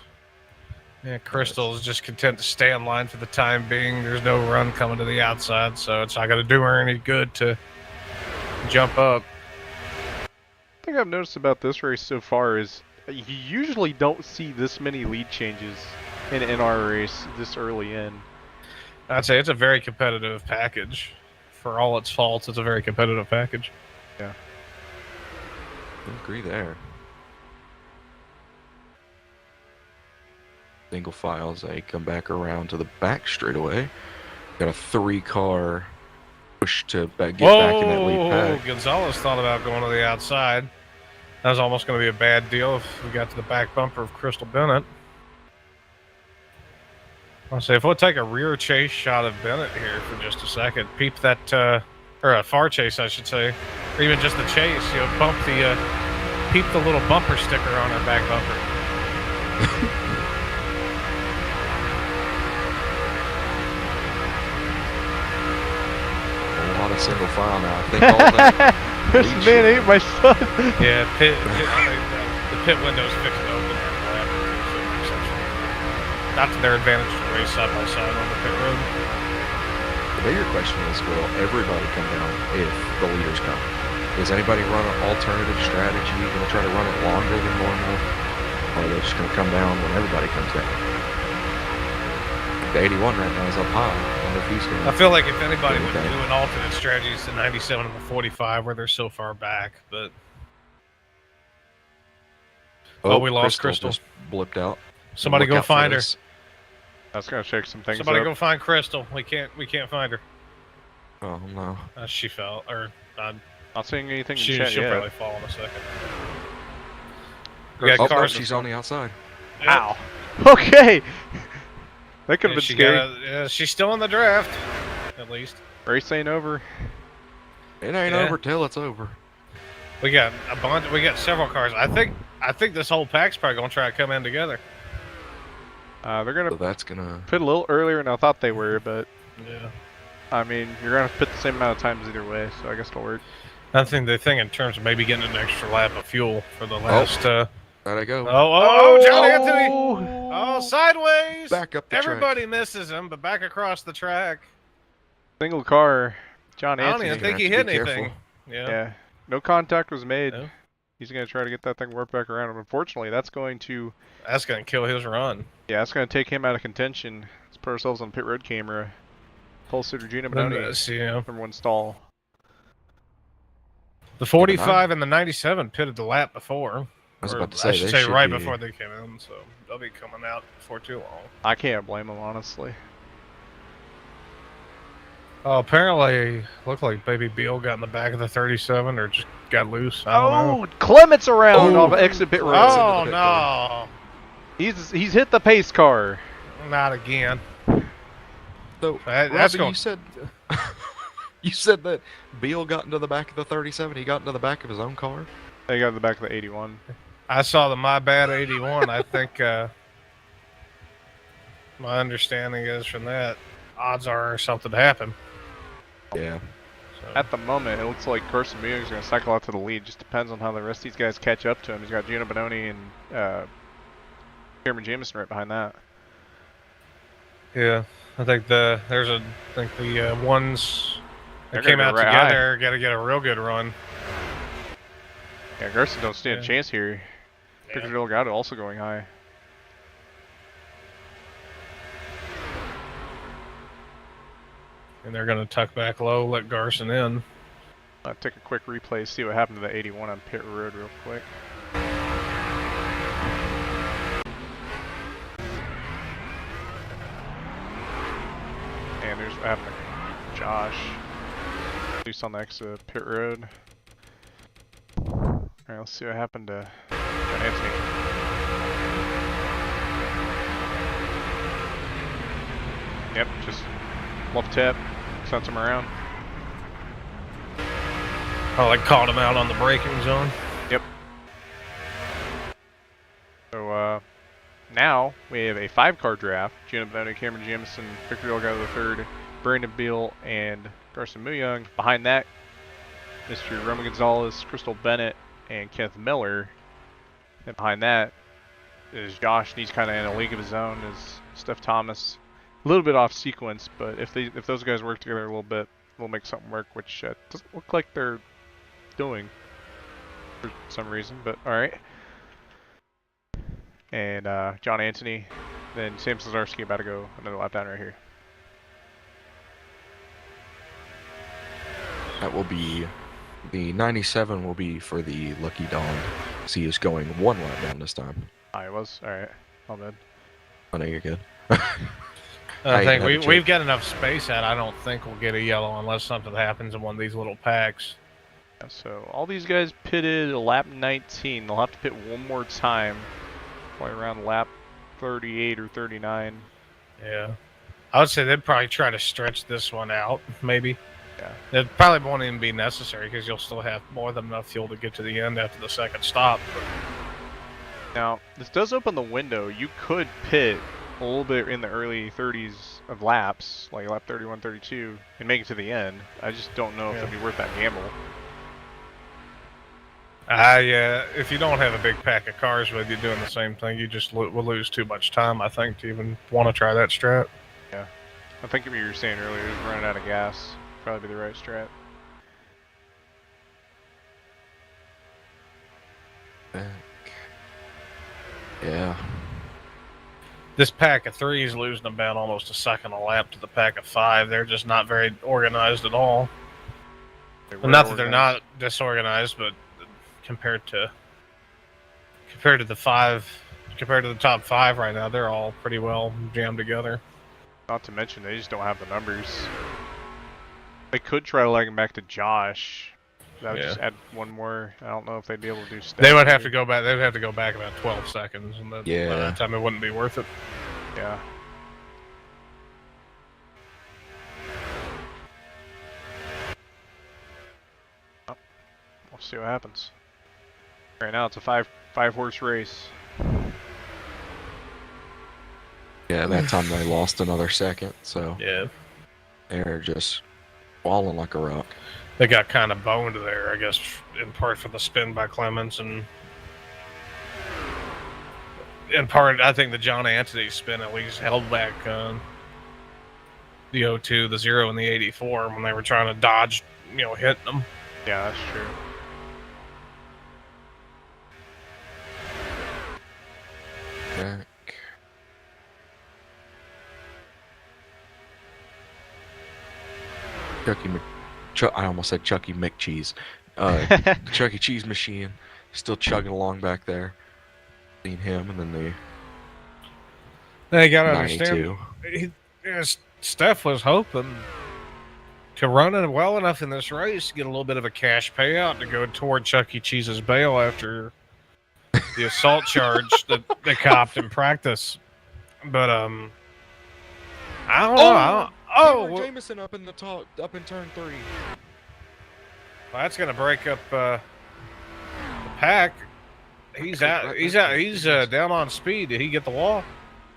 Yeah, Crystal is just content to stay in line for the time being. There's no run coming to the outside, so it's not going to do her any good to jump up. The thing I've noticed about this race so far is you usually don't see this many lead changes in our race this early in. I'd say it's a very competitive package. For all its faults, it's a very competitive package. Yeah. I agree there. Single files, they come back around to the back straightaway. Got a 3-car push to get back in that lead pack. Gonzalez thought about going to the outside. That was almost going to be a bad deal if we got to the back bumper of Crystal Bennett. I'll say if we'll take a rear chase shot of Bennett here for just a second, peep that, or a far chase, I should say, or even just the chase, peep the little bumper sticker on our back bumper. A lot of single file now. I think all that. This man ate my son. Yeah, the pit window's fixed to open. Not to their advantage to race side by side on the pit road. The bigger question is, will everybody come down if the leaders come? Does anybody run an alternative strategy? Going to try to run it longer than normal? Or are they just going to come down when everybody comes down? The 81 right now is up high. I feel like if anybody would do an alternate strategy, it's the 97 and the 45 where they're so far back. But we lost Crystal. Just blipped out. Somebody go find her. That's gonna shake some things. Somebody go find Crystal. We can't find her. Oh no. She fell. Or not seeing anything. She'll probably fall in a second. We got cars. She's on the outside. Ow. Okay. That could have been scary. She's still in the draft, at least. Race ain't over. It ain't over till it's over. We got a bunch. We got several cars. I think this whole pack's probably gonna try to come in together. They're gonna. So that's gonna pit a little earlier than I thought they were, but yeah. I mean, you're gonna pit the same amount of times either way, so I guess it'll work. I think they think in terms of maybe getting an extra lap of fuel for the last. There I go. Oh, John Anthony! Oh, sideways! Back up the Everybody track. Misses him, but back across the track. Single car, John Anthony. I don't even think he hit anything. Yeah. No contact was made. No. He's going to try to get that thing warped back around him. Unfortunately, that's going to kill his run. Yeah, that's going to take him out of contention. Let's put ourselves on pit road camera. Pulse Regina Benoni. Number one stall. The 45 and the 97 pitted the lap before. I was about to say, I should say right before they came in, so they'll be coming out before too long. I can't blame them, honestly. Oh, apparently, looked like Baby Beal got in the back of the 37 or just got loose. I don't know. Clement's around off exit pit road. Oh, no. He's hit the pace car. Not again. So, That's Robbie, going. you said that Beal got into the back of the 37. He got into the back of his own car. They got in the back of the 81. I saw the My Bad 81. I think my understanding is from that, odds are something happened. Yeah. So. At the moment, it looks like Carson Muelling's going to cycle out to the lead. Just depends on how the rest of these guys catch up to him. He's got Gino Bononi and Cameron Jamison right behind that. Yeah, I think the ones that came out right together got to get a real good run. Yeah, Garson don't stand a chance here. Peter Dikant also going high. And they're going to tuck back low, let Garson in. I'll take a quick replay, see what happened to the 81 on pit road real quick. And there's what happened to Josh. Loose on the exit of pit road. Alright, let's see what happened to John Anthony. Yep, just left tip, sent him around. Probably caught him out on the braking zone. Yep. So now we have a 5-car draft. Gino Bononi, Cameron Jamison, Victor Delgado III, Brandon Beal, and Carson Muelling. Behind that, Mr. Roman Gonzalez, Crystal Bennett, and Kenneth Miller. And behind that is Josh, and he's kind of in a league of his own. Is Steph Thomas, a little bit off sequence, but if those guys work together a little bit, we'll make something work. Which doesn't look like they're doing for some reason, but all right. And John Anthony, then Sam Cesarski about to go another lap down right here. That will be the 97 will be for the Lucky Dawn. So he is going 1 lap down this time. I was all right. All good. I know you're good. I think we've got enough space out. I don't think we'll get a yellow unless something happens in one of these little packs. Yeah, so all these guys pitted lap 19. They'll have to pit one more time, probably around lap 38 or 39. Yeah, I would say they'd probably try to stretch this one out, maybe. Yeah. It probably won't even be necessary because you'll still have more than enough fuel to get to the end after the second stop. But... Now, this does open the window. You could pit a little bit in the early 30s of laps, like lap 31, 32, and make it to the end. I just don't know if it'd be worth that gamble. If you don't have a big pack of cars with you doing the same thing, you just will lose too much time, I think, to even want to try that strat. Yeah. I think what you were saying earlier is running out of gas. Probably be the right strat. Yeah. This pack of 3 is losing about almost a second a lap to the pack of 5. They're just not very organized at all. Not that they're not disorganized, but compared to the top 5 right now, they're all pretty well jammed together. Not to mention, they just don't have the numbers. They could try lagging back to Josh. That would just add one more. I don't know if they'd be able to do stuff. They would have to go back. They would have to go back about 12 seconds, and by that time it wouldn't be worth it. Yeah. Oh, we'll see what happens. Right now it's a five horse race. Yeah, that time they lost another second, so yeah, they're just falling like a rock. They got kind of boned there, I guess, in part for the spin by Clements, and in part, I think the John Anthony spin at least held back the 02, the 0, and the 84 when they were trying to dodge, hitting them. Yeah, that's true. Back. I almost said Chucky McCheese. Chuck E. Cheese machine still chugging along back there. Seen him, and then They gotta understand. Steph was hoping to run it well enough in this race, get a little bit of a cash payout to go toward Chuck E. Cheese's bail after the assault charge that they copped in practice. But I don't know. Jamison up in turn 3. Well, that's gonna break up the pack. He's out. He's down on speed. Did he get the wall?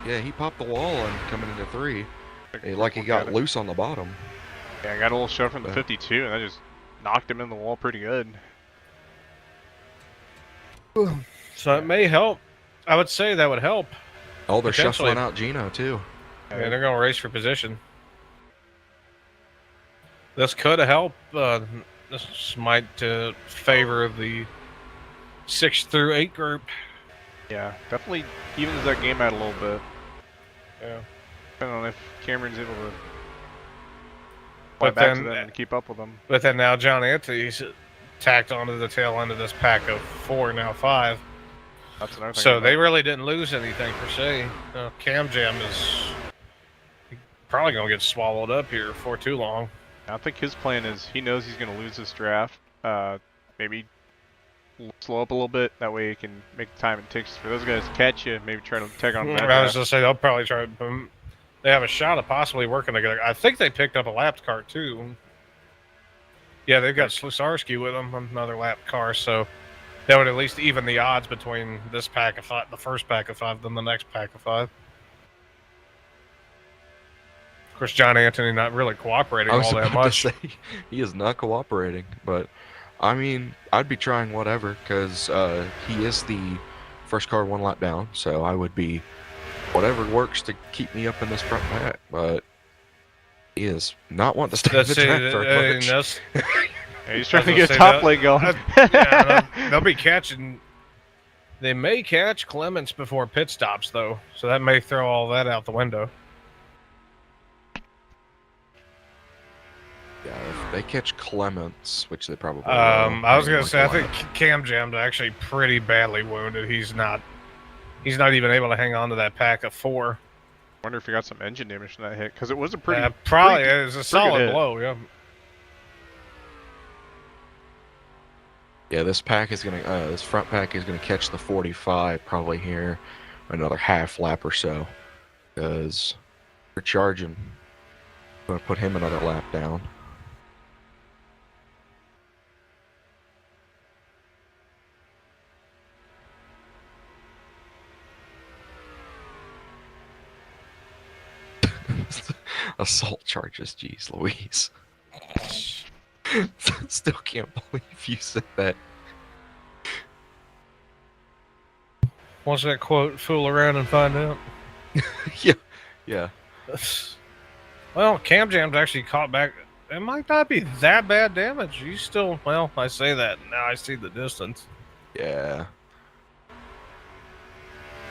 Yeah, he popped the wall and coming into 3. Like he got loose on the bottom. Yeah, I got a little shove from the 52, and I just knocked him in the wall pretty good. So it may help. I would say that would help. Oh, they're shuffling out Gino, too. Yeah, they're going to race for position. This could help. This might favor the 6 through 8 group. Yeah, definitely evens that game out a little bit. Yeah. Depending on if Cameron's able to fly back to them and keep up with them. But then now John Anthony's tacked onto the tail end of this pack of 4, now 5. That's another thing. So they really didn't lose anything per se. Cam Jam is probably going to get swallowed up here for too long. I think his plan is he knows he's going to lose this draft. Maybe slow up a little bit. That way he can make the time it takes for those guys to catch you. Maybe try to take on that. I was going to say they'll probably try to. They have a shot of possibly working together. I think they picked up a lapped car too. Yeah, they've got Slusarski with them, another lapped car. So that would at least even the odds between this pack of 5, the first pack of 5, than the next pack of 5. Of course, John Anthony not really cooperating all that much. To say, he is not cooperating, but I mean, I'd be trying whatever because he is the first car 1 lap down, so I would be whatever works to keep me up in this front pack, but he is not wanting to stay in the track very much. Yeah, he's trying to get top lane going. They'll be catching. They may catch Clements before pit stops, though, so that may throw all that out the window. Yeah, if they catch Clements, which they probably will. I was gonna say, I think Cam Jam's actually pretty badly wounded. He's not even able to hang on to that pack of 4. Wonder if he got some engine damage from that hit, because it was a pretty. Probably it was a solid blow. Yeah. Yeah, this pack is gonna. This front pack is gonna catch the 45 probably here, another half lap or so, because we're charging. Gonna put him another lap down. Assault charges, geez Louise. Still can't believe you said that. What's that quote? Fool around and find out. Yeah. Well, Cam Jam's actually caught back. It might not be that bad damage. He's still, well, I say that. Now I see the distance. Yeah.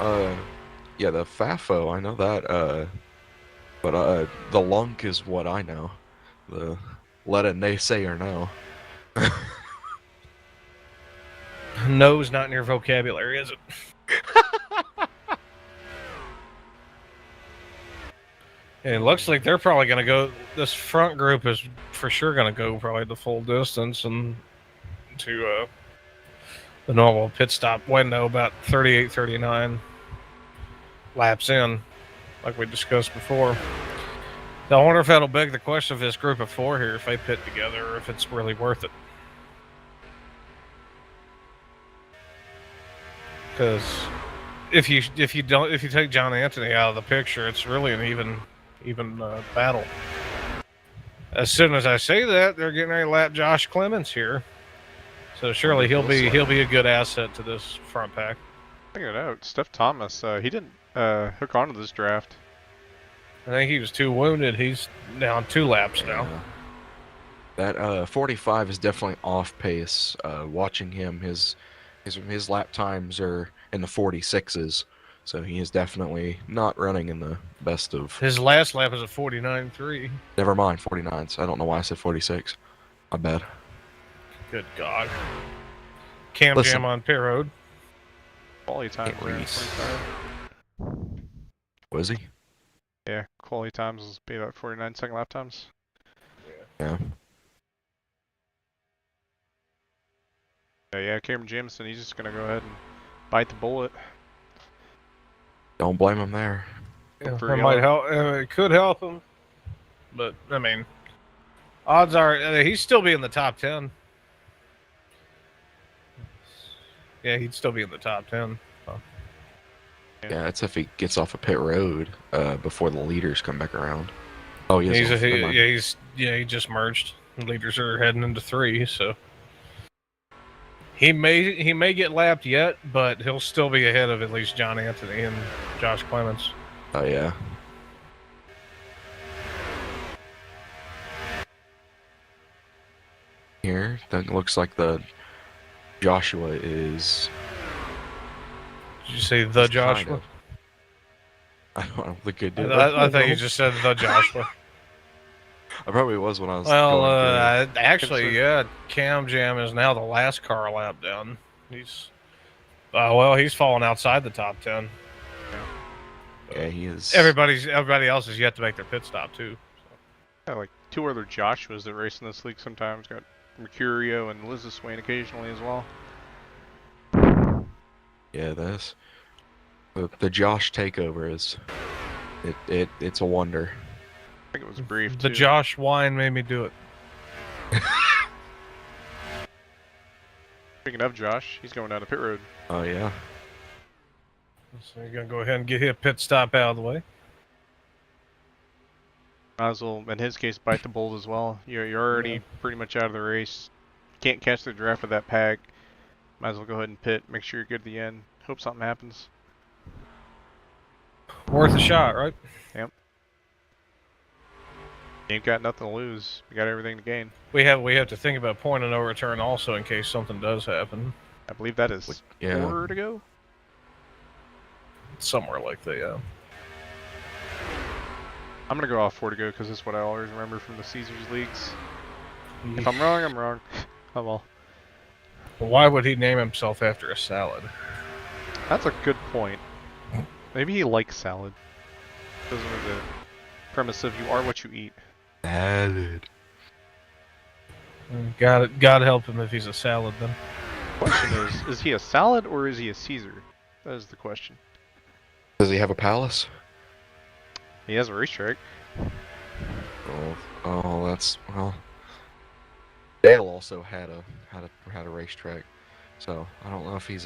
Yeah, the FAFO, I know that, but the lunk is what I know. The let a naysayer know. No's not in your vocabulary, is it? And it looks like they're probably going to go. This front group is for sure going to go probably the full distance and to the normal pit stop window, about 38, 39 laps in, like we discussed before. Now, I wonder if that'll beg the question of this group of 4 here, if they pit together, or if it's really worth it. Because if you take John Anthony out of the picture, it's really an even battle. As soon as I say that, they're getting ready to lap Josh Clements here, so surely he'll be a good asset to this front pack. Figured it out. Steph Thomas, he didn't hook onto this draft. I think he was too wounded. He's down 2 laps now. That 45 is definitely off pace. Watching him, his lap times are in the 46s, so he is definitely not running in the best of. His last lap was a 49.3. Never mind, 49s. I don't know why I said 46. My bad. Good God. Cam Jam on pit road. Quality time. Was he? Yeah, quality times will be about 49 second lap times. Yeah. Yeah, Cameron Jamison, he's just gonna go ahead and bite the bullet. Don't blame him there. Yeah, that might help. It could help him, but I mean, odds are he'd still be in the top 10. Yeah, he'd still be in the top 10. So. Yeah, that's if he gets off a pit road before the leaders come back around. Oh, he just merged. The leaders are heading into 3, so he may get lapped yet, but he'll still be ahead of at least John Anthony and Josh Clements. Oh yeah. Here, that looks like the Joshua is. Did you say the Joshua? I don't think I did. I think you just said the Joshua. I probably was when I was. Well, actually, yeah, Cam Jam is now the last car lap down. He's fallen outside the top 10. Yeah, he is. Everybody else has yet to make their pit stop too. Yeah, like 2 other Joshuas that race in this league sometimes. Got Mercurio and Liz Swain occasionally as well. Yeah, that's the Josh takeover is. It's a wonder. I think it was brief. The too. Josh wine made me do it. Speaking of Josh, he's going down to pit road. Oh yeah. So you're gonna go ahead and get his pit stop out of the way. Might as well, in his case, bite the bullet as well. You're already pretty much out of the race. Can't catch the draft with that pack. Might as well go ahead and pit. Make sure you're good at the end. Hope something happens. Worth a shot, right? Yep. You ain't got nothing to lose. You got everything to gain. We have to think about point of no return also in case something does happen. I believe that is 4 to go. Somewhere like that, yeah. I'm gonna go off 4 to go because that's what I always remember from the Caesars leagues. If I'm wrong, I'm wrong. Oh well. Why would he name himself after a salad? That's a good point. Maybe he likes salad. Doesn't know the premise of you are what you eat. Salad. God help him if he's a salad then. The question is he a salad or is he a Caesar? That is the question. Does he have a palace? He has a racetrack. Oh, that's well. Dale also had a racetrack, so I don't know if I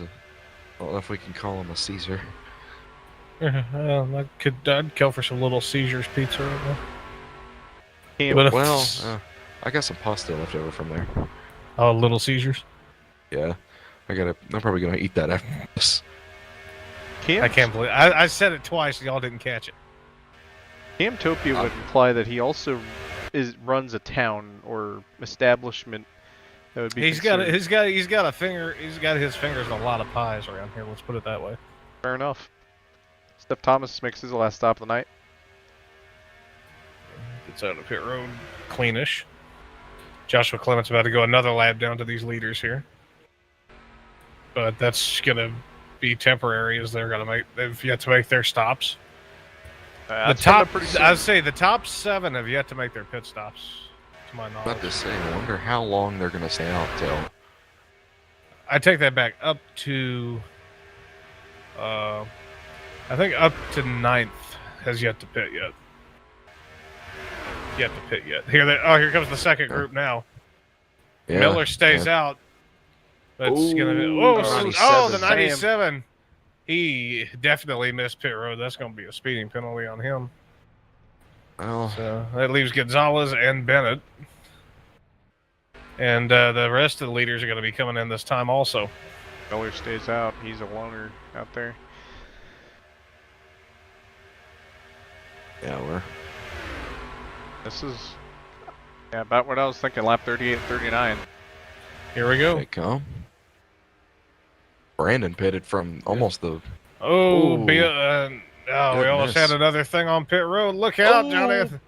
don't know if we can call him a Caesar. I'd kill for some Little Caesars pizza right now. Well, I got some pasta left over from there. Oh, Little Caesars. Yeah, I'm probably gonna eat that after this. I can't believe I said it twice and y'all didn't catch it. Camtopia would imply that he also runs a town or establishment that would be. He's got his fingers in a lot of pies around here. Let's put it that way. Fair enough. Steph Thomas makes his last stop of the night. Gets out of pit road cleanish. Joshua Clements about to go another lap down to these leaders here, but that's gonna be temporary as they've yet to make their stops. I'd say the top 7 have yet to make their pit stops, to my knowledge. About to say, I wonder how long they're gonna stay out till. I take that back. Up to, I think up to 9th has yet to pit yet. Here comes the second group now. Yeah, Miller stays out. That's gonna be the 97. He definitely missed pit road. That's gonna be a speeding penalty on him. Well, so that leaves Gonzalez and Bennett, and the rest of the leaders are gonna be coming in this time also. Miller stays out. He's a loner out there. Yeah, This is about what I was thinking. Lap 38 and 39. Here we go. They come. Brandon pitted from almost the. We almost had another thing on pit road. Look out, John Anthony.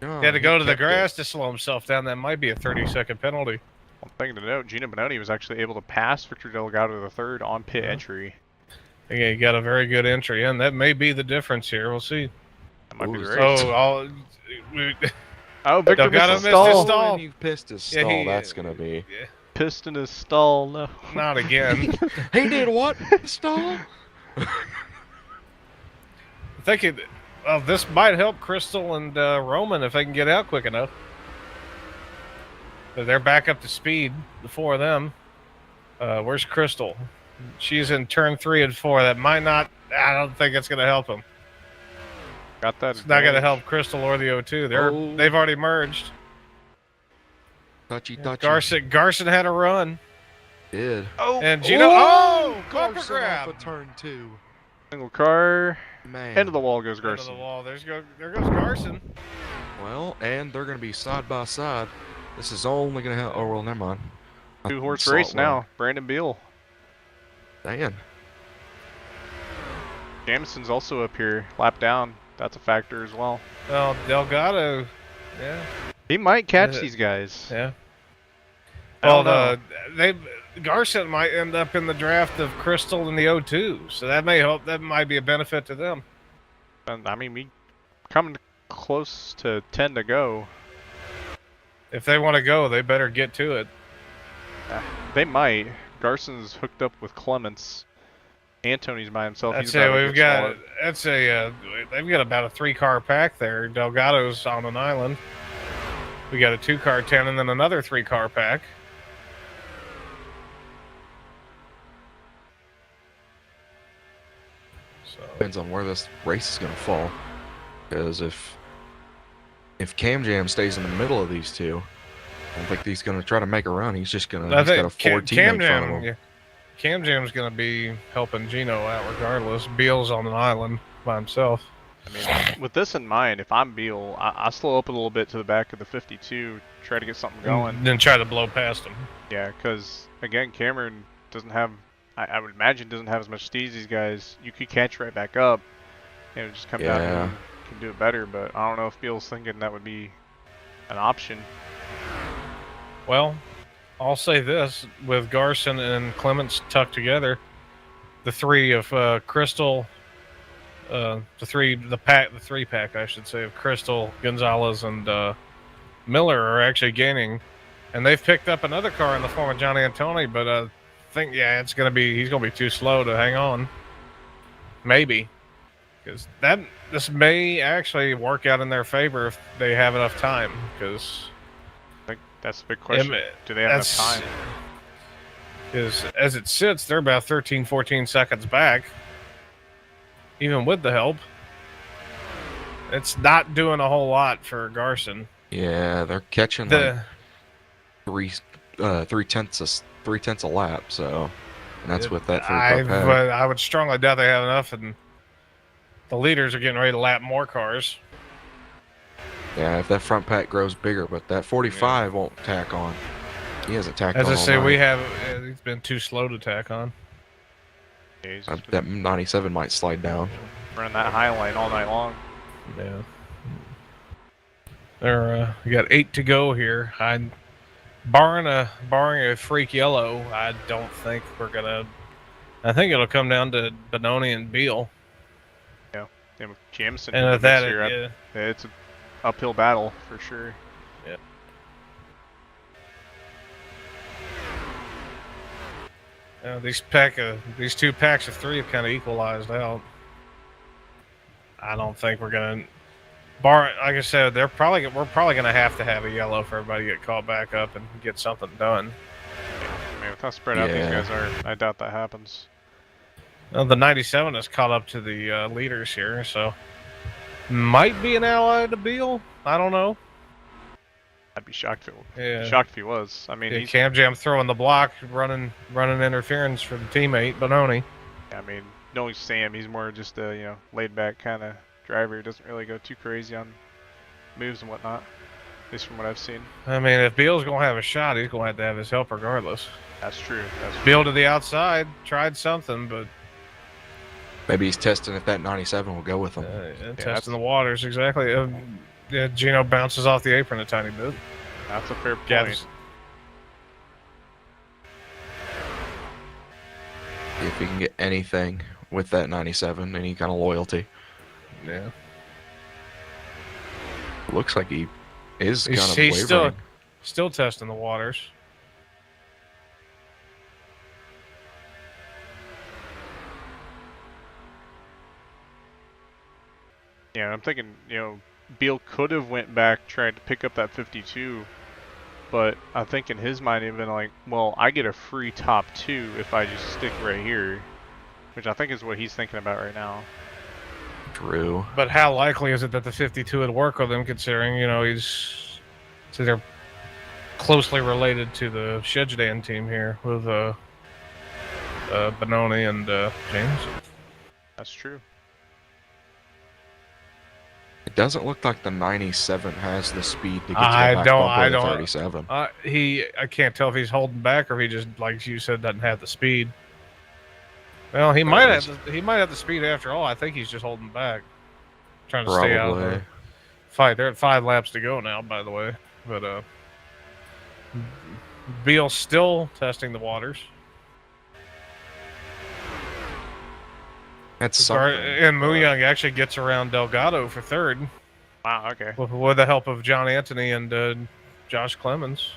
He had to go to the grass to slow himself down. That might be a 30-second penalty. One thing to note, Gino Bonotti was actually able to pass Victor Delgado the third on pit entry. Yeah, he got a very good entry, and that may be the difference here. We'll see. That might be the race. Oh, Victor Delgado missed his missed his stall. stall. And he pissed his Yeah, stall. That's gonna be. Yeah, Pissed in his stall. No. not again. He did what? Stall? I think it. Well, this might help Crystal and Roman if they can get out quick enough. But they're back up to speed, the four of them. Where's Crystal? She's in turn 3 and 4. That might not. I don't think it's going to help them. Got that. It's not going to help Crystal or the O2. They've already merged. Touchy, touchy. Garson had a run. Did. Oh, And Gino. Oh, bumper Garson grab. off of turn 2. single car. Man. End of the wall goes End of Garson. the wall. There goes Garson. Well, and they're gonna be side by side. This is only gonna help. Oh well, never mind. 2-horse Salt race line. now. Brandon Beal. Dan. Jamison's also up here, lap down. That's a factor as well. Well, Delgado. Yeah. He might catch these guys. Yeah. I don't know. Garson might end up in the draft of Crystal and the O2, so that may help. That might be a benefit to them. And, I mean, we coming close to 10 to go. If they want to go, they better get to it. They might. Garson's hooked up with Clements. Anthony's by himself. I'd He's say about to we've get got. swallowed. That's a. They've got about a 3-car pack there. Delgado's on an island. We got a 2-car 10, and then another 3-car pack. So Depends on where this race is gonna fall. Because if Cam Jam stays in the middle of these two, I don't think he's gonna try to make a run. He's just gonna. I He's got a think 4 team in front of him. Yeah. Cam Jam's going to be helping Gino out regardless. Beal's on an island by himself. I mean, with this in mind, if I'm Beal, I slow up a little bit to the back of the 52, try to get something going. Then try to blow past him. Yeah, because, again, Cameron doesn't have, I would imagine, doesn't have as much speed as these guys. You could catch right back up and just come down and can do it better, but I don't know if Beal's thinking that would be an option. Well, I'll say this, with Garson and Clements tucked together, the three of Crystal, the three pack I should say of Crystal, Gonzalez, and Miller are actually gaining, and they've picked up another car in the form of Johnny Antoni, but I think he's gonna be too slow to hang on. Maybe, because this may actually work out in their favor if they have enough time, because. That's the big question. Do they have enough time? Because as it sits, they're about 13, 14 seconds back. Even with the help. It's not doing a whole lot for Garson. Yeah, they're catching like three tenths a lap, so and that's with that 3-car pack. But I would strongly doubt they have enough, and the leaders are getting ready to lap more cars. Yeah, if that front pack grows bigger, but that 45 won't tack on. He hasn't tacked on. As I say, all he's been too slow to tack on. Yeah, that 97 might slide down. Running that high line all night long. Yeah. We got 8 to go here. Barring a freak yellow, I don't think we're gonna. I think it'll come down to Benoni and Beal. Yeah, with Jamison. And with that, it's an uphill battle for sure. Yeah. These 2 packs of 3 have kind of equalized out. I don't think we're gonna. Like I said, we're probably gonna have to have a yellow for everybody to get caught back up and get something done. I mean, with how spread out these guys are, I doubt that happens. Well, the 97 is caught up to the leaders here, so might be an ally to Beal. I don't know. I'd be shocked if he was. I mean, he's Cam Jam throwing the block, running interference for the teammate Benoni. I mean, knowing Sam, he's more just a laid back kind of driver. He doesn't really go too crazy on moves and whatnot. At least from what I've seen. I mean, if Beal's gonna have a shot, he's gonna have to have his help regardless. That's true. Beal to the outside, tried something, but Maybe he's testing if that 97 will go with him. testing the waters exactly. Gino bounces off the apron a tiny bit. That's a fair point. Gathers. If he can get anything with that 97, any kind of loyalty. Yeah. Looks like he is kind of He's wavering. still testing the waters. Yeah, I'm thinking, Beal could have went back, tried to pick up that 52, but I think in his mind he'd been like, well, I get a free top 2 if I just stick right here, which I think is what he's thinking about right now. True. But how likely is it that the 52 would work with him, considering, so they're closely related to the Shedgedan team here with Benoni and Jamison. That's true. It doesn't look like the 97 has the speed to get to the back bumper of the 37. I can't tell if he's holding back or if he just, like you said, doesn't have the speed. Well, he might have the speed after all. I think he's just holding back, trying to stay out of the fight. They're at 5 laps to go now, by the way. But Beal's still testing the waters. That's something. And Muyang actually gets around Delgado for third. Wow, okay. With the help of John Anthony and Josh Clemens.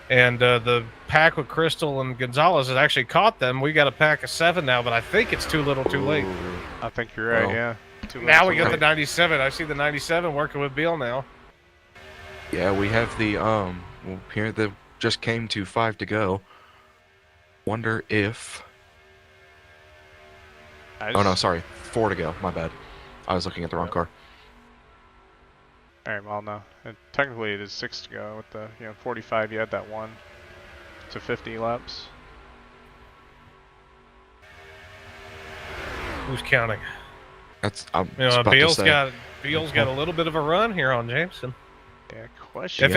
And the pack with Crystal and Gonzalez has actually caught them. We got a pack of 7 now, but I think it's too little too late. I think you're right, yeah. Now we got the 97. I see the 97 working with Beal now. Yeah, we have the, here that just came to 5 to go. Wonder if... Oh, no, sorry. 4 to go. My bad. I was looking at the wrong car. Alright, well, no. Technically, it is 6 to go. With the 45, you had that 1 to 50 laps. Who's counting? That's Beal's got a little bit of a run here on Jamison. Yeah, question. If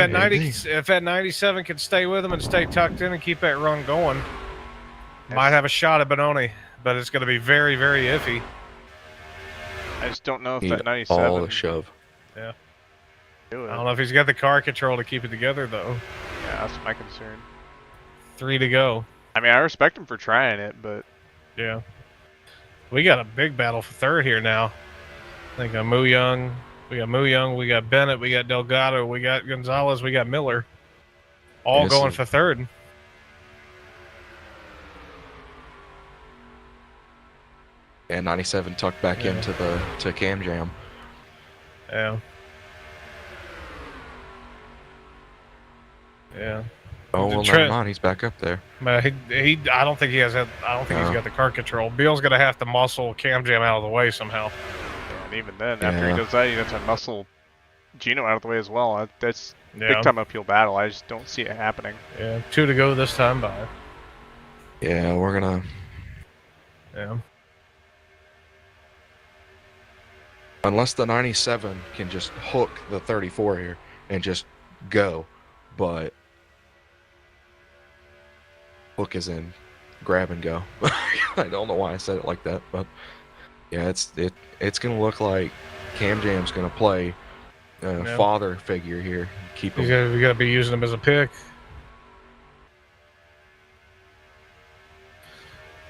that 97 can stay with him and stay tucked in and keep that run going, might have a shot at Benoni. But it's going to be very, very iffy. I just don't know if that 97... all the shove. Yeah. I don't know if he's got the car control to keep it together, though. Yeah, that's my concern. 3 to go. I mean, I respect him for trying it, but... Yeah. We got a big battle for third here now. I think Muyang. We got Muyang, we got Bennett, we got Delgado, we got Gonzalez, we got Miller. All going for third. And 97 tucked back into Cam Jam. Yeah. Yeah. Oh well, never mind. He's back up there. But I don't think he has. I don't think he's got the car control. Beal's gonna have to muscle Cam Jam out of the way somehow. Yeah, and even then, after he does that, you have to muscle Gino out of the way as well. That's big time uphill battle. I just don't see it happening. Yeah, 2 to go this time by. Yeah, we're gonna. Yeah. Unless the 97 can just hook the 34 here and just go, but hook is in grab and go. I don't know why I said it like that, but yeah, it's gonna look like Cam Jam's gonna play father figure here. Keep him. We gotta be using him as a pick.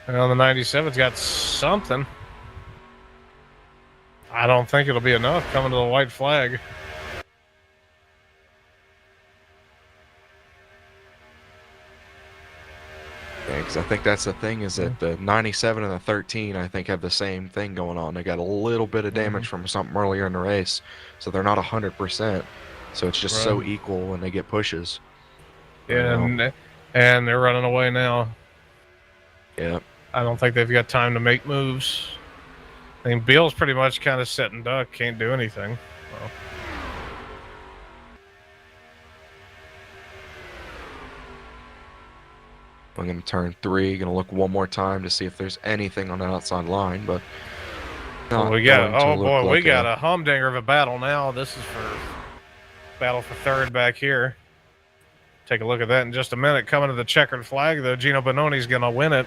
And on the 97's got something. I don't think it'll be enough coming to the white flag. Yeah, because I think that's the thing is that the 97 and the 13, I think, have the same thing going on. They got a little bit of damage from something earlier in the race, so they're not 100%. So it's just so equal when they get pushes. Yeah, and they're running away now. Yeah. I don't think they've got time to make moves. I mean, Beal's pretty much kind of set and duck, can't do anything. Well. I'm going to turn 3, going to look one more time to see if there's anything on the outside line, but we got a humdinger of a battle now. This is for battle for third back here. Take a look at that in just a minute. Coming to the checkered flag, though, Gino Benoni's going to win it.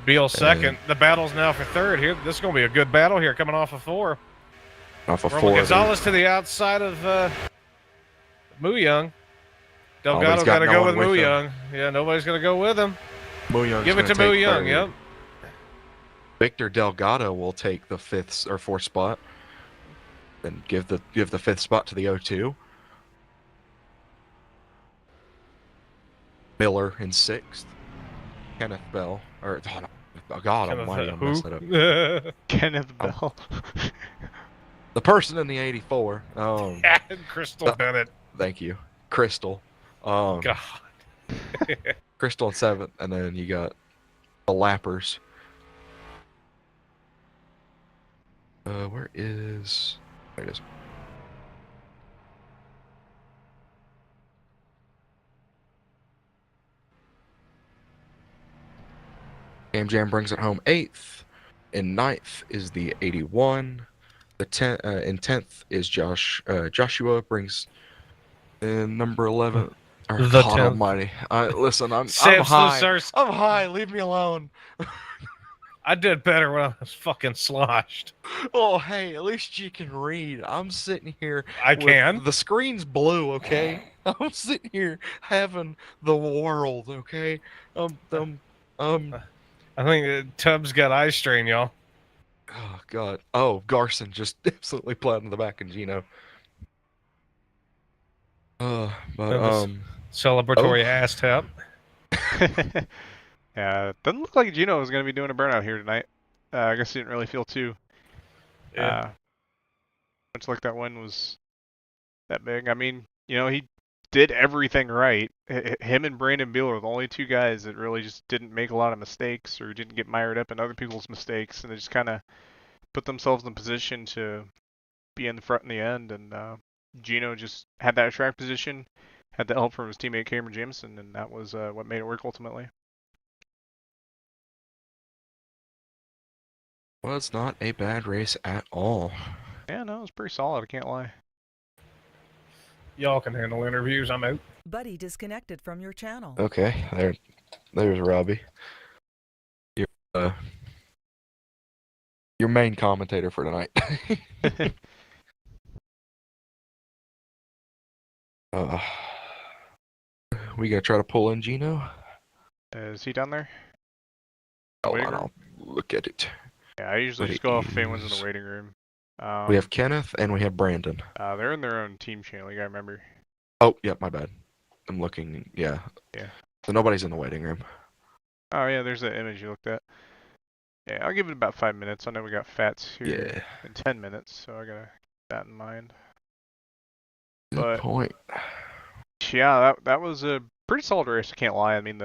Beal second. The battle's now for third here. This is going to be a good battle here, coming off of 4. Off of 4. Gonzalez to the outside of Muyang. Delgado got to go with Muyang. Yeah, nobody's going to go with him. Give it to Muyang, yep. Victor Delgado will take the 5th or 4th spot. Then give the 5th spot to the 02. Miller in 6th. Kenneth Bell, or oh God Almighty, I'm messing that up. Kenneth Bell. The person in the 84. Crystal Bennett. Thank you, Crystal. God. Crystal in 7th, and then you got the lappers. Where is? There it is. Cam Jam brings it home 8th. In 9th is the 81. The 10th in 10th is Joshua brings in number 11. Or The God 10th. Almighty! Listen, I'm Sam high. Sluice. I'm high. Leave me alone. I did better when I was fucking sloshed. Oh, hey, at least you can read. I'm sitting here. I can. The screen's blue, okay? I'm sitting here having the world, okay? I think Tubbs got eye strain, y'all. Oh God. Oh, Garson just absolutely plowed in the back of Gino. Celebratory ass tap. Yeah, doesn't look like Gino was going to be doing a burnout here tonight. I guess he didn't really feel too. Much like that win was that big. I mean, he did everything right. Him and Brandon Beal are the only two guys that really just didn't make a lot of mistakes or didn't get mired up in other people's mistakes, and they just kind of put themselves in position to be in the front in the end. And Gino just had that track position, had the help from his teammate Cameron Jamison, and that was what made it work ultimately. Was not a bad race at all. Yeah, no, it was pretty solid. I can't lie. Y'all can handle interviews. I'm out. Buddy disconnected from your channel. Okay, there's Robbie. Your main commentator for tonight. We gonna try to pull in Gino? Is he down there? Oh, I'll look at it. Yeah, I usually just go off if anyone's in the waiting room. We have Kenneth and we have Brandon. They're in their own team channel, you gotta remember. Oh, yep, my bad. I'm looking, yeah. Yeah. So nobody's in the waiting room. Oh yeah, there's that image you looked at. Yeah, I'll give it about 5 minutes. I know we got Fats here in 10 minutes, so I gotta keep that in mind. Good point. Yeah, that was a pretty solid race, I can't lie. I mean,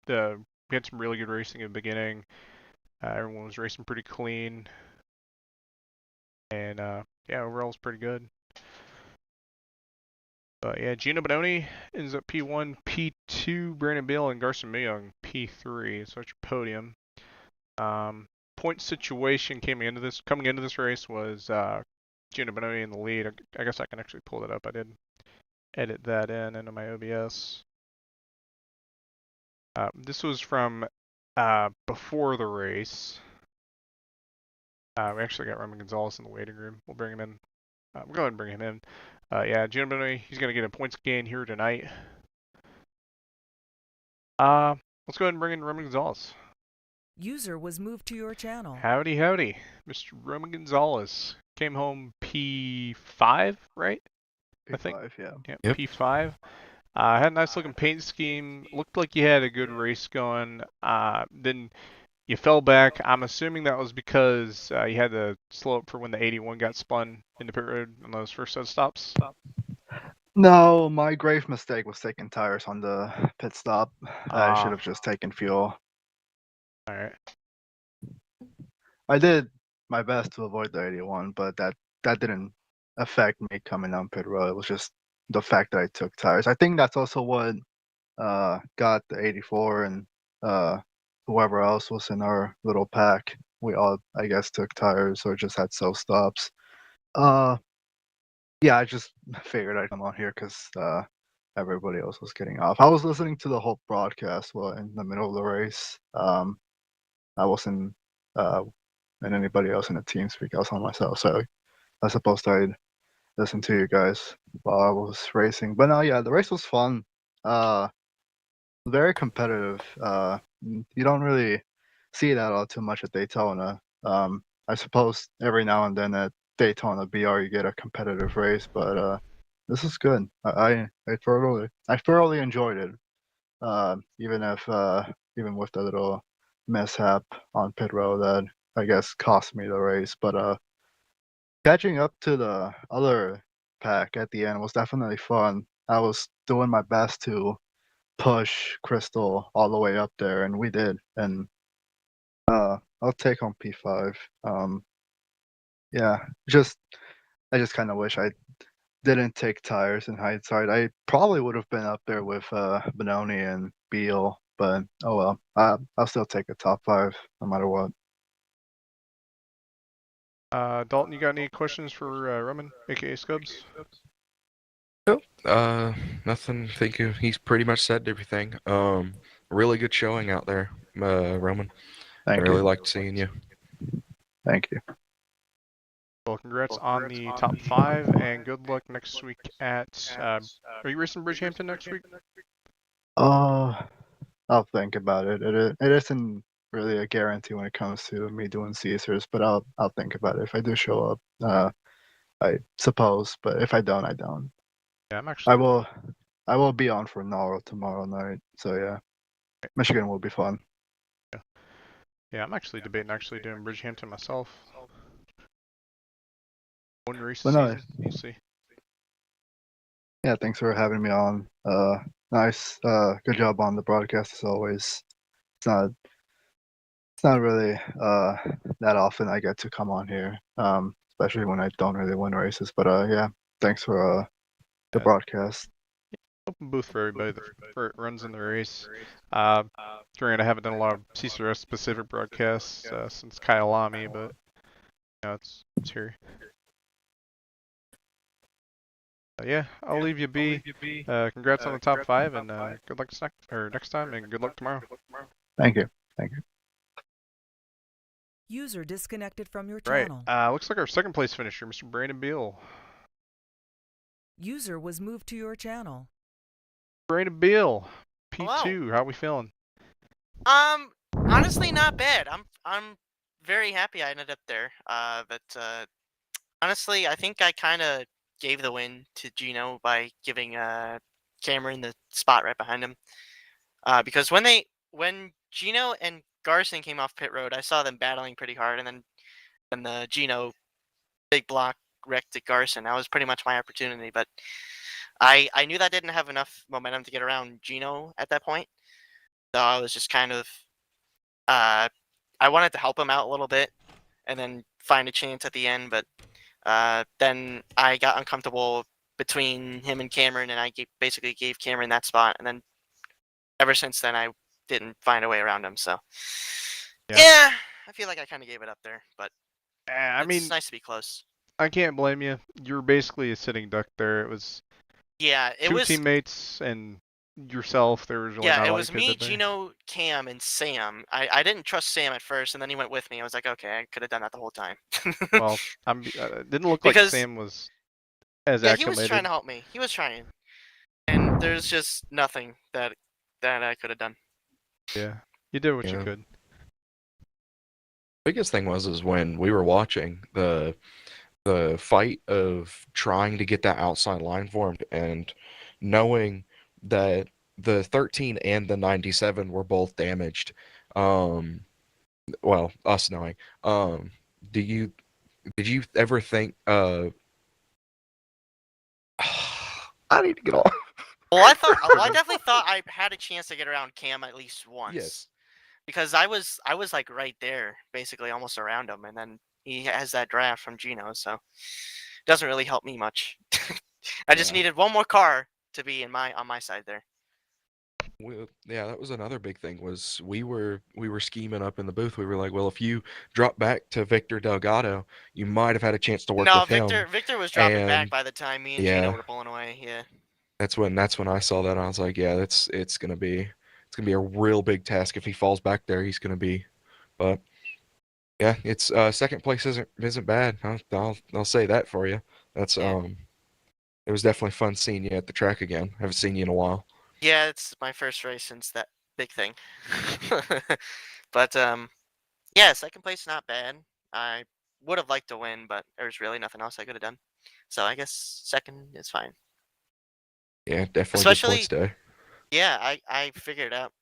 we had some really good racing in the beginning. Everyone was racing pretty clean. And yeah, overall it was pretty good. But yeah, Gino Bononi ends up P1, P2, Brandon Beal and Garson Millyoung P3. So that's your podium. Point situation coming into this race was Gino Bononi in the lead. I guess I can actually pull that up. I did edit that into my OBS. This was from before the race. We actually got Roman Gonzalez in the waiting room. We'll bring him in. We'll go ahead and bring him in. Yeah, Gino Bononi, he's going to get a points gain here tonight. Let's go ahead and bring in Roman Gonzalez. User was moved to your channel. Howdy, howdy. Mr. Roman Gonzalez came home P5, right? P5, I think. yeah. Yep. P5. Had a nice looking paint scheme. Looked like you had a good race going. Then you fell back. I'm assuming that was because you had to slow up for when the 81 got spun into pit road on those first set of stops. No, my grave mistake was taking tires on the pit stop. I should have just taken fuel. All right. I did my best to avoid the 81, but that didn't affect me coming on pit road. It was just the fact that I took tires. I think that's also what got the 84 and whoever else was in our little pack. We all, I guess, took tires or just had self stops. Yeah, I just figured I'd come on here because everybody else was getting off. I was listening to the whole broadcast while in the middle of the race. I wasn't and anybody else in the team speak. I was on myself, so I suppose I'd listen to you guys while I was racing. But no, yeah, the race was fun. Very competitive. You don't really see that all too much at Daytona. I suppose every now and then at Daytona BR, you get a competitive race, but this is good. I thoroughly enjoyed it. Even with the little mishap on pit road that I guess cost me the race, but catching up to the other pack at the end was definitely fun. I was doing my best to push Crystal all the way up there, and we did. And I'll take home P5. Yeah, I just kind of wish I didn't take tires in hindsight. I probably would have been up there with Benoni and Beal, but oh well. I'll still take a top 5 no matter what. Dalton, you got any questions for Roman, aka Scubs? Nothing. Think he's pretty much said everything. Really good showing out there, Roman. I Thank really you. liked seeing you. Thank you. Well, congrats on the top 5, and good luck next week at. Are you racing Bridgehampton next week? I'll think about it. It isn't really a guarantee when it comes to me doing Caesars, but I'll think about it. If I do show up, I suppose, but if I don't, I don't. Yeah, I'm actually. I will be on for Naro tomorrow night, so yeah, Michigan will be fun. Yeah, I'm actually debating doing Bridgehampton myself. One race But season, no, we'll see. Yeah, thanks for having me on. Nice. Good job on the broadcast as always. It's not really that often I get to come on here, especially when I don't really win races. But yeah, thanks for the broadcast. Open booth for everybody that runs in the race. Granted, I haven't done a lot of CCRS specific broadcasts since Kyalami, but it's here. Yeah, I'll leave you be. Congrats on the top 5, and good luck next time, and good luck tomorrow. Thank you. Thank you. User disconnected from your Right. channel. Looks like our second place finisher, Mr. Brandon Beal. User was moved to your channel. Brandon Beal, P2. Hello. How we feeling? Honestly, not bad. I'm very happy I ended up there. But honestly, I think I kind of gave the win to Gino by giving Cameron the spot right behind him. Because when Gino and Garson came off pit road, I saw them battling pretty hard, and then when the Gino big block wrecked at Garson, that was pretty much my opportunity. But I knew that didn't have enough momentum to get around Gino at that point, so I was just kind of I wanted to help him out a little bit, and then find a chance at the end. But then I got uncomfortable between him and Cameron, and I basically gave Cameron that spot, and then ever since then I didn't find a way around him. So yeah, I feel like I kind of gave it up there, but I mean, it's nice to be close. I can't blame you. You were basically a sitting duck there. It was two teammates and yourself. There was really not a lot it was of me, Gino, Cam, and Sam. I didn't trust Sam at first, and then he went with me. I was like, okay, I could have done that the whole time. Well, didn't look like Sam was as acclimated. He was trying to help me. He was trying, and there's just nothing that I could have done. Yeah, you did what you could. Biggest thing was when we were watching the fight of trying to get that outside line formed and knowing that the 13 and the 97 were both damaged. Well, us knowing. Did you ever think I need to get off. Well, I definitely thought I had a chance to get around Cam at least once. Yes. Because I was like right there, basically almost around him, and then he has that draft from Gino, so it doesn't really help me much. I just needed one more car to be on my side there. Well, yeah, that was another big thing. Was we were scheming up in the booth. We were like, well, if you drop back to Victor Delgado, you might have had a chance to work with him. No, Victor was dropping back by the time me and Gino were pulling away. Yeah. That's when I saw that. I was like, yeah, it's gonna be a real big task if he falls back there. He's gonna be, but yeah, it's second place isn't bad. I'll say that for you. That's it was definitely fun seeing you at the track again. Haven't seen you in a while. Yeah, it's my first race since that big thing. But yeah, second place not bad. I would have liked to win, but there's really nothing else I could have done. So I guess second is fine. Yeah, definitely good Especially, points there. yeah, I figured out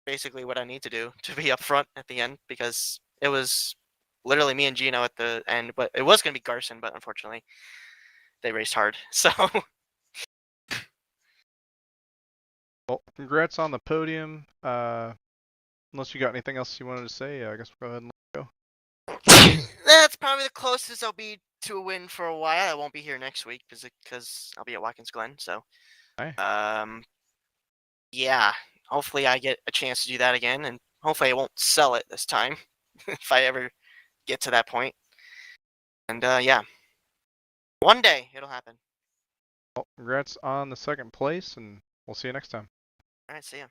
basically what I need to do to be up front at the end because it was literally me and Gino at the end, but it was gonna be Garson, but unfortunately they raced hard. So Well, congrats on the podium. Unless you got anything else you wanted to say, I guess we'll go ahead and let go. that's probably the closest I'll be to a win for a while. I won't be here next week because I'll be at Watkins Glen. So, Aye. yeah, hopefully I get a chance to do that again, and hopefully I won't sell it this time if I ever get to that point. And yeah, one day it'll happen. Well, congrats on the second place, and we'll see you next time. All right, see ya.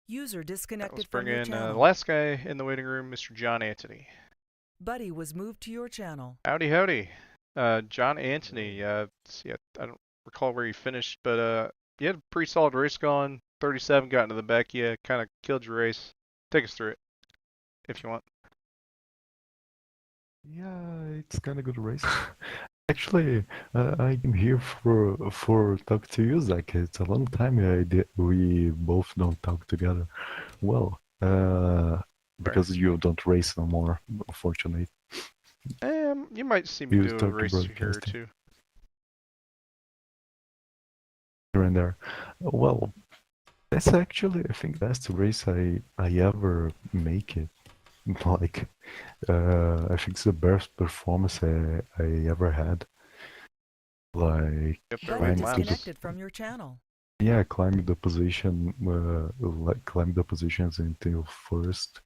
User Let's disconnected bring from your in the channel. last guy in the waiting room, Mr. John Anthony. Buddy was moved to your channel. Howdy, howdy. John Anthony. See, I don't recall where you finished, but you had a pretty solid race going. 37 got into the back. You kind of killed your race. Take us through it, if you want. Yeah, it's kind of good race. Actually, I'm here for talk to you, Zach. It's a long time we both don't talk together. Well, because you don't race no more, unfortunately. You might see me You do a talk race here or broadcasting. two. Here and there. Well, that's actually, I think that's the race I ever make it. Like, I think it's the best performance I ever had. Like, Yep, there Buddy were laps. disconnected from your channel. yeah, climbed the position, like climbed the positions until first,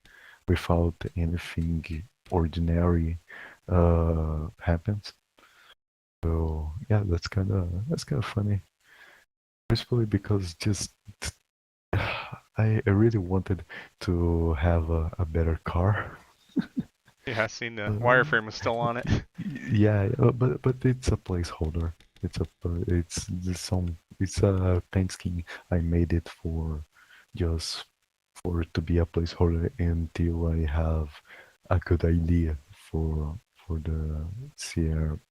without anything ordinary happens. So yeah, that's kind of funny. Principally because just I really wanted to have a better car. Yeah, I seen the wireframe is still on it. Yeah, but it's a placeholder. It's a paint scheme. I made it for just for it to be a placeholder until I have a good idea for the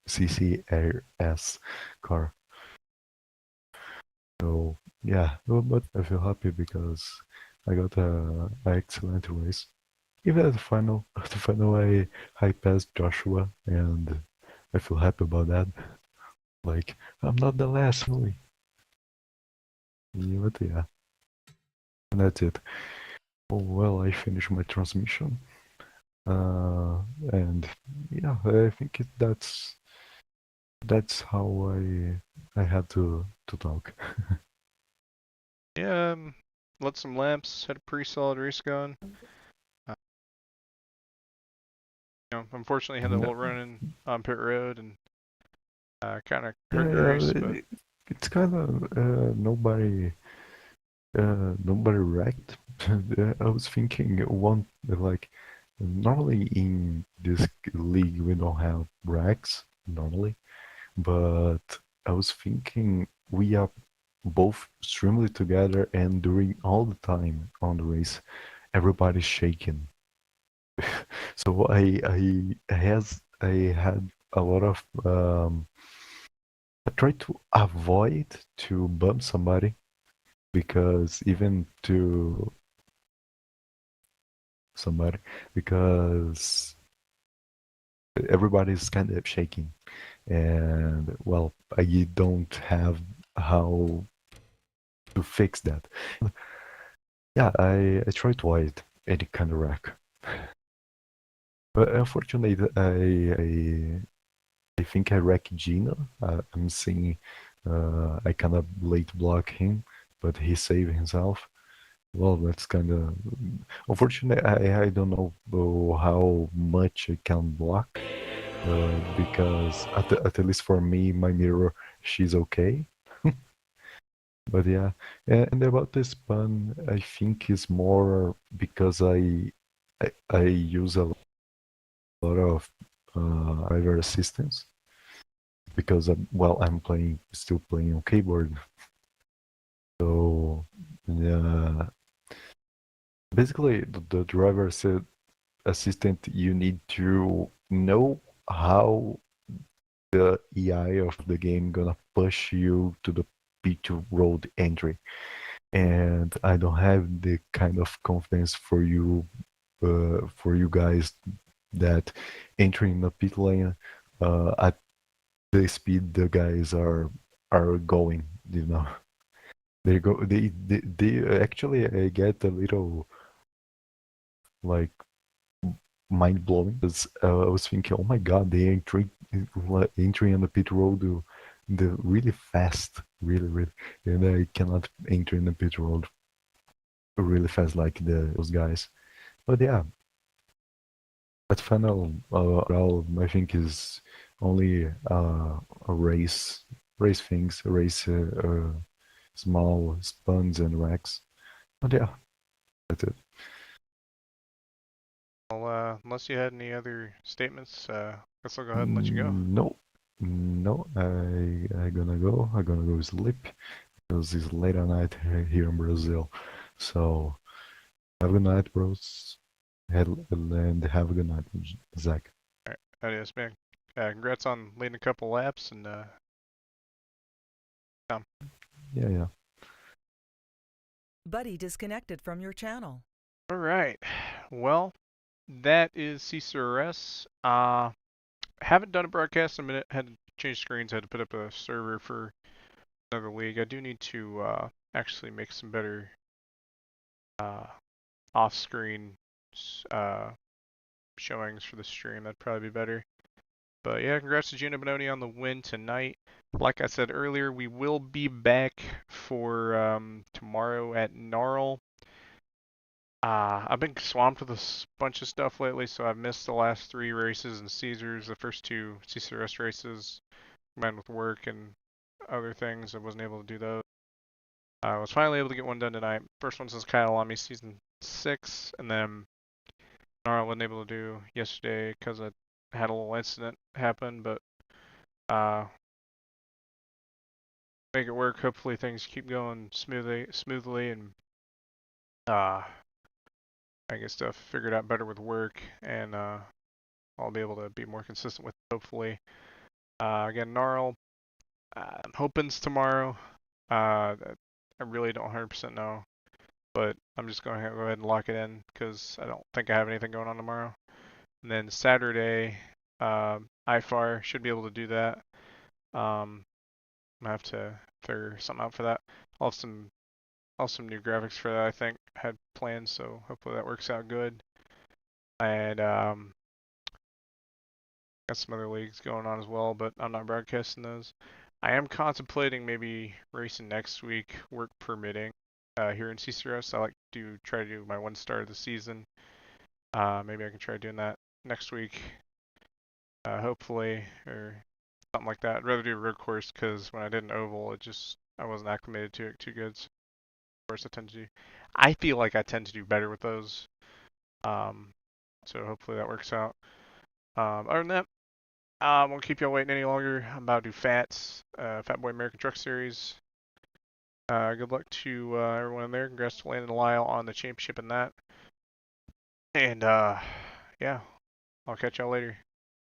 CCRS car. So yeah, but I feel happy because I got a excellent race. Even at the final, I passed Joshua, and I feel happy about that. Like, I'm not the last only. Yeah, but yeah. And that's it. Oh, well, I finished my transmission. And yeah, I think that's how I had to talk. Yeah, lit some lamps, had a pretty solid race going. Unfortunately had a little run-in on pit road and kind of hurt the race, but It's kind of nobody wrecked. I was thinking normally in this league we don't have wrecks normally, but I was thinking we are both extremely together, and during all the time on the race, everybody's shaking. So I had a lot of I tried to avoid to bump somebody because everybody's kind of shaking, and well, I don't have how to fix that. Yeah, I try to avoid any kind of wreck. But unfortunately, I think I wrecked Gino. I'm seeing I kind of late block him, but he saved himself. Well, that's kind of unfortunate. I don't know how much I can block because at least for me, my mirror, she's okay. But yeah, and about this pun, I think is more because I use a lot of driver assistance because I'm still playing on keyboard. So yeah, basically the driver assistant, you need to know how the AI of the game gonna push you to the pit road entry. And I don't have the kind of confidence for you guys that entering the pit lane at the speed the guys are going, you know. They go they actually get a little like mind blowing because I was thinking, oh my god, they entering on the pit road the really fast, really, and I cannot enter in the pit road really fast like those guys. But yeah, that final round I think is only a race things, race small spuns and racks. But yeah, that's it. Well, unless you had any other statements, guess I'll go ahead and let you go. No, I gonna go. I gonna go sleep because it's late at night here in Brazil. So have a good night, bros. And have a good night, Zach. Alright, adios, man. Congrats on leading a couple laps and Tom. Yeah. Buddy disconnected from your channel. Alright, well, that is CCRS. Haven't done a broadcast in a minute. Had to change screens. Had to put up a server for another league. I do need to actually make some better off-screen showings for the stream. That'd probably be better. But yeah, congrats to Gino Bononi on the win tonight. Like I said earlier, we will be back for tomorrow at Gnarl. I've been swamped with a bunch of stuff lately, so I've missed the last 3 races in Caesars, the first 2 CCRS races, combined with work and other things. I wasn't able to do those. I was finally able to get one done tonight. First one since Kyle on me season 6, and then Gnarl wasn't able to do yesterday because I had a little incident happen, but make it work. Hopefully things keep going smoothly, and I get stuff figured out better with work, and I'll be able to be more consistent with it, hopefully. Again, Gnarl, I'm hoping it's tomorrow. I really don't 100% know, but I'm just going to go ahead and lock it in because I don't think I have anything going on tomorrow. And then Saturday, IFAR should be able to do that. I have to figure something out for that. I'll have some new graphics for that, I think. I had plans, so hopefully that works out good. And got some other leagues going on as well, but I'm not broadcasting those. I am contemplating maybe racing next week, work permitting, here in CCRS. I like to try to do my 1 star of the season. Maybe I can try doing that next week, hopefully, or something like that. I'd rather do a road course because when I did an oval, I wasn't acclimated to it too good. So of course, I feel like I tend to do better with those. So hopefully that works out. Other than that, I won't keep y'all waiting any longer. I'm about to do Fats, Fat Boy American Truck Series. Good luck to everyone in there. Congrats to Landon Lyle on the championship in that. And yeah, I'll catch y'all later.